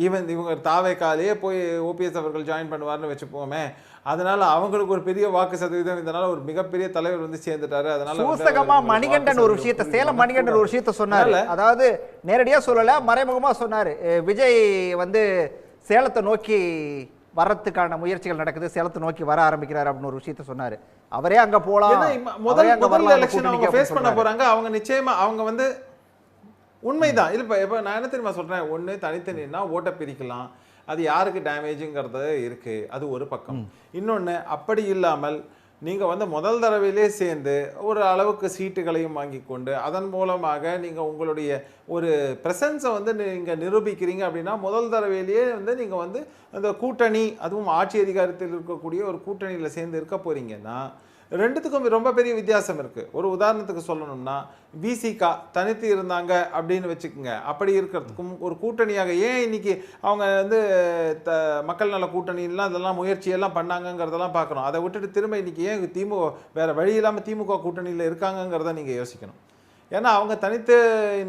இவங்க தாவேக்காலேயே போய் ஓபிஎஸ் அவர்கள் ஜாயின் பண்ணுவார்னு வச்சுப்போமே, அதனால அவங்களுக்கு ஒரு பெரிய வாக்கு சதவீதம், இதனால ஒரு மிகப்பெரிய தலைவர் வந்து சேர்ந்துட்டாரு. அதனால மணிகண்டன் ஒரு விஷயத்தை, சேலம் மணிகண்டன் ஒரு விஷயத்தை சொன்னாரு. அதாவது நேரடியா சொல்லல, மறைமுகமா சொன்னாரு. விஜய் வந்து சேலத்தை நோக்கி வரத்துக்கான முயற்சிகள் நடக்குது, சேலத்தை நோக்கி வர ஆரம்பிக்கிறார் அப்படின்னு ஒரு விஷயத்த சொன்னாரு. அவரே அங்க போலாம், முதல் எலெக்ஷன் அவங்க ஃபேஸ் பண்ண போறாங்க. அவங்க நிச்சயமா அவங்க வந்து உண்மைதான். இப்ப நான் என்ன தெரியுமா சொல்றேன், ஒண்ணு தனித்தனின்னா ஓட்டை பிரிக்கலாம், அது யாருக்கு டேமேஜுங்கிறது இருக்கு, அது ஒரு பக்கம். இன்னொன்னு அப்படி இல்லாமல் நீங்கள் வந்து முதல் தடவையிலே சேர்ந்து ஒரு அளவுக்கு சீட்டுகளையும் வாங்கி கொண்டு அதன் மூலமாக நீங்கள் உங்களுடைய ஒரு ப்ரெசன்ஸை வந்து நீங்கள் நிரூபிக்கிறீங்க அப்படின்னா, முதல் தடவையிலேயே வந்து நீங்கள் வந்து அந்த கூட்டணி, அதுவும் ஆட்சி அதிகாரத்தில் இருக்கக்கூடிய ஒரு கூட்டணியில் சேர்ந்து இருக்க போகிறீங்கன்னா, ரெண்டுத்துக்கும் ரொம்ப பெரிய வித்தியாசம் இருக்குது. ஒரு உதாரணத்துக்கு சொல்லணும்னா, விசிகா தனித்து இருந்தாங்க அப்படின்னு வச்சுக்கோங்க. அப்படி இருக்கிறதுக்கும் ஒரு கூட்டணியாக ஏன் இன்னைக்கு அவங்க வந்து மக்கள் நல கூட்டணிலாம் இதெல்லாம் முயற்சியெல்லாம் பண்ணாங்கங்கிறதெல்லாம் பார்க்கணும். அதை விட்டுட்டு திரும்ப இன்னைக்கு ஏன் திமுக வேறு வழி இல்லாமல் திமுக கூட்டணியில் இருக்காங்கங்கிறத நீங்கள் யோசிக்கணும். ஏன்னா அவங்க தனித்து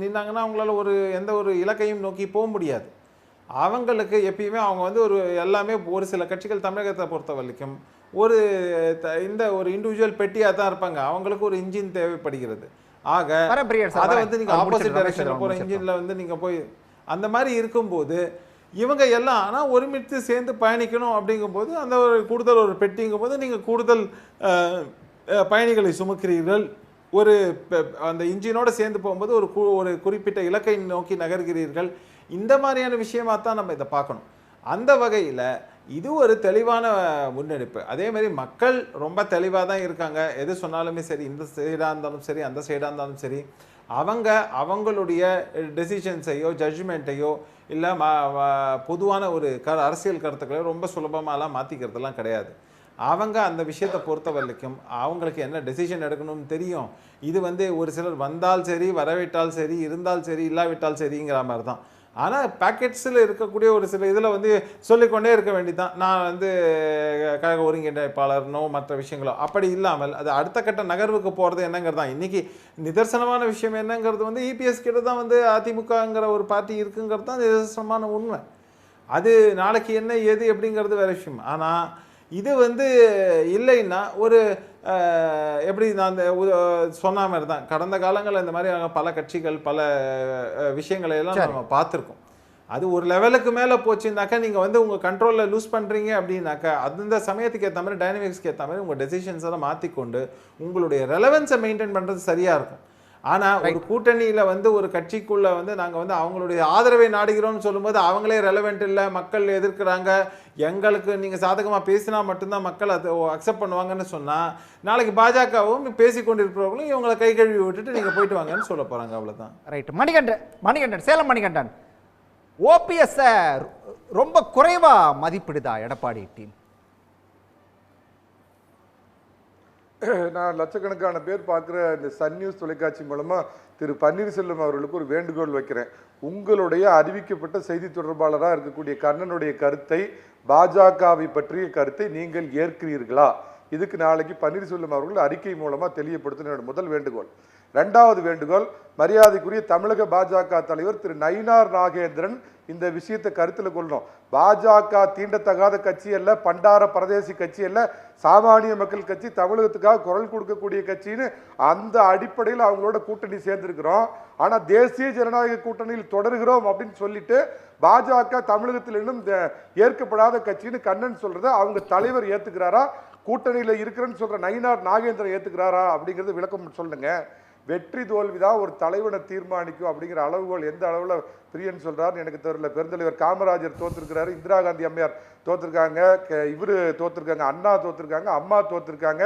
நின்னாங்கன்னா அவங்களால ஒரு எந்த ஒரு இலக்கையும் நோக்கி போக முடியாது. அவங்களுக்கு எப்பயுமே அவங்க வந்து ஒரு எல்லாமே ஒரு சில கட்சிகள் தமிழகத்தை பொறுத்த வரைக்கும் ஒரு இந்த ஒரு இண்டிவிஜுவல் பெட்டியாக தான் இருப்பாங்க. அவங்களுக்கு ஒரு இன்ஜின் தேவைப்படுகிறது. ஆக அதை வந்து நீங்கள் ஆப்போசிட் டைரக்ஷனில் போகிற இன்ஜினில் வந்து நீங்கள் போய் அந்த மாதிரி இருக்கும்போது இவங்க எல்லாம் ஆனால் ஒருமித்து சேர்ந்து பயணிக்கணும் அப்படிங்கும்போது அந்த ஒரு கூடுதல் ஒரு பெட்டிங்கும் போது நீங்கள் கூடுதல் பயணிகளை சுமக்கிறீர்கள். ஒரு அந்த இன்ஜினோடு சேர்ந்து போகும்போது ஒரு குறிப்பிட்ட இலக்கை நோக்கி நகர்கிறீர்கள். இந்த மாதிரியான விஷயமாக தான் நம்ம இதை பார்க்கணும். அந்த வகையில் இது ஒரு தெளிவான முன்னெடுப்பு. அதே மாதிரி மக்கள் ரொம்ப தெளிவாக தான் இருக்காங்க. எது சொன்னாலுமே சரி, இந்த சைடாக இருந்தாலும் சரி, அந்த சைடாக இருந்தாலும் சரி, அவங்களுடைய டெசிஷன்ஸையோ ஜட்ஜ்மெண்ட்டையோ இல்லை பொதுவான ஒரு அரசியல் கருத்துக்களை ரொம்ப சுலபமாலாம் மாற்றிக்கிறதுலாம் கிடையாது. அவங்க அந்த விஷயத்தை பொறுத்த வரைக்கும் அவங்களுக்கு என்ன டெசிஷன் எடுக்கணும்னு தெரியும். இது வந்து ஒரு சிலர் வந்தால் சரி, வரவிட்டால் சரி, இருந்தால் சரி, இல்லாவிட்டால் சரிங்கிற மாதிரி தான். ஆனால் பேக்கெட்ஸில் இருக்கக்கூடிய ஒரு சில இதில் வந்து சொல்லிக்கொண்டே இருக்க வேண்டியதான், நான் வந்து கழக ஒருங்கிணைப்பாளர்னோ மற்ற விஷயங்களோ. அப்படி இல்லாமல் அது அடுத்த கட்ட நகர்வுக்கு போகிறது என்னங்கிறது தான் இன்றைக்கி நிதர்சனமான விஷயம். என்னங்கிறது வந்து இபிஎஸ் கிட்ட தான் வந்து அதிமுகங்கிற ஒரு பார்ட்டி இருக்குங்கிறது தான் நிதர்சனமான உண்மை. அது நாளைக்கு என்ன ஏது எப்படிங்கிறது வேறு விஷயம். ஆனால் இது வந்து இல்லைன்னா ஒரு எப்படி நான் அந்த சொன்ன மாதிரி தான் கடந்த காலங்களில் இந்த மாதிரி பல கட்சிகள் பல விஷயங்களை எல்லாம் நம்ம பார்த்துருக்கோம். அது ஒரு லெவலுக்கு மேலே போச்சுன்னாக்கா நீங்கள் வந்து உங்கள் கண்ட்ரோலில் லூஸ் பண்ணுறீங்க அப்படின்னாக்கா அந்த சமயத்துக்கு ஏற்ற மாதிரி டைனமிக்ஸ்க்கு ஏற்ற மாதிரி உங்கள் டெசிஷன்ஸ் எல்லாம் மாற்றிக்கொண்டு உங்களுடைய ரெலவன்ஸை மெயின்டைன் பண்ணுறது சரியாக இருக்கும். ஆனால் ஒரு கூட்டணியில் வந்து ஒரு கட்சிக்குள்ளே வந்து நாங்கள் வந்து அவங்களுடைய ஆதரவை நாடுகிறோம்னு சொல்லும்போது அவங்களே ரெலவெண்ட் இல்லை, மக்கள் எதிர்க்கிறாங்க, எங்களுக்கு நீங்கள் சாதகமாக பேசினா மட்டும்தான் மக்கள் அதை அக்செப்ட் பண்ணுவாங்கன்னு சொன்னால் நாளைக்கு பாஜகவும் பேசிக்கொண்டிருப்பவர்களும் இவங்களை கை கழுவி விட்டுட்டு நீங்கள் போயிட்டு வாங்கன்னு சொல்ல போகிறாங்க. அவ்வளோதான். ரைட். மணிகண்டன் சேலம் மணிகண்டன், ஓபிஎஸ்ஸை ரொம்ப குறைவாக மதிப்பிடுதா எடப்பாடி டீம்? நான் லட்சக்கணக்கான பேர் பார்க்குற இந்த சன் நியூஸ் தொலைக்காட்சி மூலமாக திரு பன்னீர்செல்வம் அவர்களுக்கு ஒரு வேண்டுகோள் வைக்கிறேன். உங்களுடைய அறிவிக்கப்பட்ட செய்தி தொடர்பாளராக இருக்கக்கூடிய கண்ணனுடைய கருத்தை, பாஜகவை பற்றிய கருத்தை நீங்கள் ஏற்கிறீர்களா? இதுக்கு நாளைக்கு பன்னீர்செல்வம் அவர்கள் அறிக்கை மூலமாக தெளிவுபடுத்த முதல் வேண்டுகோள். ரெண்டாவது வேண்டுகோள், மரியாதைக்குரிய தமிழக பாஜக தலைவர் திரு நயினார் நாகேந்திரன் இந்த விஷயத்தை கருத்தில் கொள்ளணும். பாஜக தீண்டத்தகாத கட்சி அல்ல, பண்டார பிரதேசி கட்சி அல்ல, சாமானிய மக்கள் கட்சி, தமிழகத்துக்காக குரல் கொடுக்கக்கூடிய கட்சின்னு அந்த அடிப்படையில் அவங்களோட கூட்டணி சேர்ந்திருக்கிறோம். ஆனால் தேசிய ஜனநாயக கூட்டணியில் தொடர்கிறோம் அப்படின்னு சொல்லிட்டு பாஜக தமிழகத்தில் இன்னும் ஏற்கப்படாத கட்சின்னு கண்ணன் சொல்றதை அவங்க தலைவர் ஏத்துக்கிறாரா? கூட்டணியில் இருக்கிறேன்னு சொல்ற நயினார் நாகேந்திரன் ஏத்துக்கிறாரா? அப்படிங்கிறது விளக்கம் சொல்லுங்க. வெற்றி தோல்வி தான் ஒரு தலைவனை தீர்மானிக்கும் அப்படிங்கிற அளவுகோல் எந்த அளவில் பிரியன் சொல்றாருன்னு எனக்கு தெரியல. பெருந்தலைவர் காமராஜர் தோத்திருக்கிறாரு, இந்திரா காந்தி அம்மையார் தோத்திருக்காங்க, இவரு தோத்திருக்காங்க, அண்ணா தோத்திருக்காங்க, அம்மா தோத்திருக்காங்க,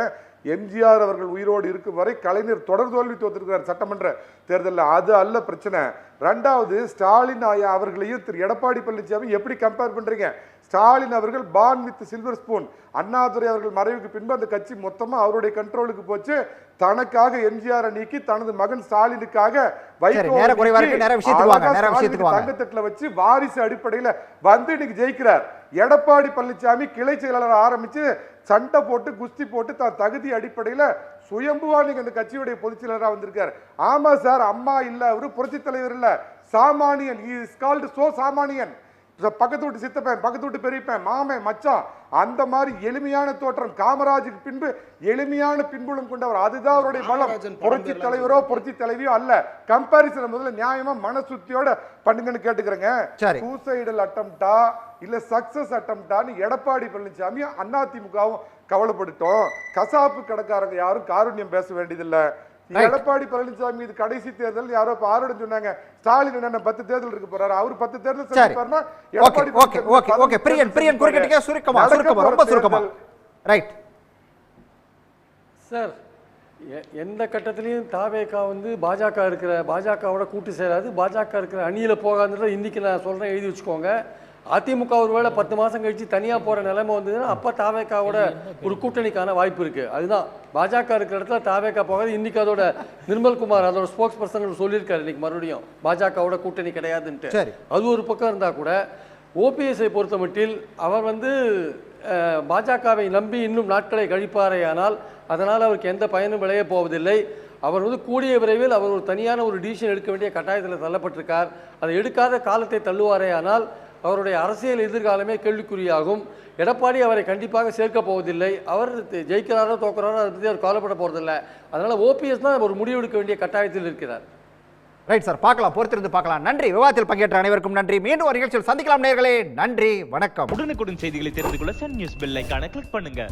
எம்ஜிஆர் அவர்கள் உயிரோடு இருக்கும் வரை கலைஞர் தொடர் தோல்வி தோத்திருக்கிறார் சட்டமன்ற தேர்தலில். அது அல்ல பிரச்சனை. ரெண்டாவது, ஸ்டாலின் அவர்களையும் திரு எடப்பாடி பழனிசாமி எப்படி கம்பேர் பண்றீங்க? ஸ்டாலின் அவர்கள் born with silver spoon. Annadurai அவர்கள் மறைவுக்கு பின்பு அந்த கட்சி மொத்தமா அவருடைய கண்ட்ரோலுக்கு போச்சு. தனக்காக எம்ஜிஆரை நீக்கி தனது மகன் ஸ்டாலினுக்காக தங்கத்தட்டுல வச்சு வாரிசு அடிப்படையில வந்து இன்னைக்கு ஜெயிக்கிறார். எடப்பாடி பழனிசாமி கிளை செயலாளர் ஆரம்பிச்சு சண்டை போட்டு குஸ்தி போட்டு தான் தகுதி அடிப்படையில சுயம்புவா நீங்க இந்த கட்சியுடைய பொதுச் செயலராக வந்திருக்காரு. ஆமா சார், அம்மா இல்ல, அவரு புரட்சி தலைவர் இல்ல, சாமானியன். he is called so சாமானியன். பக்கத்து வீட்டு சித்தப்பேன், பக்கத்து வீட்டு பெரியப்பேன், மாமே, மச்சான், அந்த மாதிரி எளிமையான தோற்றம். காமராஜுக்கு பின்பு எளிமையான பின்புலம் கொண்டவர். அதுதான் அவருடைய பலம். புரட்சி தலைவரோ புரட்சி தலைவியோ அல்ல. கம்பாரிசன் முதல்ல நியாயமா மனசுத்தியோட பண்ணுங்கன்னு கேட்டுக்கிறேங்க. சூசைடல் அட்டம்ப்டா இல்ல சக்சஸ் அட்டம்ப்டான்னு எடப்பாடி பழனிசாமி அதிமுகவும் கவலைப்பட்டுட்டோம். கசாப்பு கடைக்காரங்க யாரும் காருண்யம் பேச வேண்டியதில்லை. எடப்பாடி பழனிசாமி இது கடைசி தேர்தல். யாரோ ஆரோடு சொன்னாங்க, ஸ்டாலின் என்ன 10 தேர்தல் இருக்கு போறாரு, அவர் 10 தேர்தல் சந்திப்பாருன்னா எடப்பாடி சார், எந்த கட்டத்திலையும் தாவேகா வந்து பாஜகவோட கூட்டு சேராது, பாஜக இருக்கிற அணியில போகாதுன்றத இன்னைக்கு நான் சொல்றேன், எழுதி வச்சுக்கோங்க. அதிமுக ஒருவேளை 10 மாதம் கழிச்சு தனியாக போகிற நிலைமை வந்ததுன்னா அப்போ தாவேக்காவோட ஒரு கூட்டணிக்கான வாய்ப்பு இருக்குது. அதுதான் பாஜக இருக்கிற இடத்துல தாவேக்கா போகாது. இன்றைக்கி அதோட நிர்மல்குமார் அதோட ஸ்போக்ஸ் பர்சன் சொல்லியிருக்காரு இன்றைக்கி மறுபடியும் பாஜகவோட கூட்டணி கிடையாதுன்ட்டு. அது ஒரு பக்கம் இருந்தால் கூட ஓபிஎஸ்ஐ பொறுத்த மட்டில் அவர் வந்து பாஜகவை நம்பி இன்னும் நாட்களை கழிப்பாரே, ஆனால் அதனால் அவருக்கு எந்த பயனும் விளைய போவதில்லை. அவர் வந்து கூடிய விரைவில் அவர் ஒரு தனியான ஒரு டிசிஷன் எடுக்க வேண்டிய கட்டாயத்தில் தள்ளப்பட்டிருக்கார். அதை எடுக்காத காலத்தை தள்ளுவாரே, ஆனால் அவருடைய அரசியல் எதிர்காலமே கேள்விக்குறியாகும். எடப்பாடி அவரை கண்டிப்பாக சேர்க்க போவதில்லை. அவர் ஜெயிக்கிறாரோ தோக்குறாரோ அதை பற்றி அவர் கவலைப்பட போகிறதில்லை. அதனால் ஓபிஎஸ் தான் ஒரு முடிவு எடுக்க வேண்டிய கட்டாயத்தில் இருக்கிறார். ரைட் சார், பார்க்கலாம், பொறுத்திருந்து பார்க்கலாம். நன்றி. விவாதத்தில் பங்கேற்ற அனைவருக்கும் நன்றி. மீண்டும் ஒரு நிகழ்ச்சியில் சந்திக்கலாம் நேயர்களே. நன்றி, வணக்கம். உடனுக்குடன் செய்திகளை தெரிந்து கொள்ள சன் நியூஸ் பெல் ஐகானை கிளிக் பண்ணுங்க.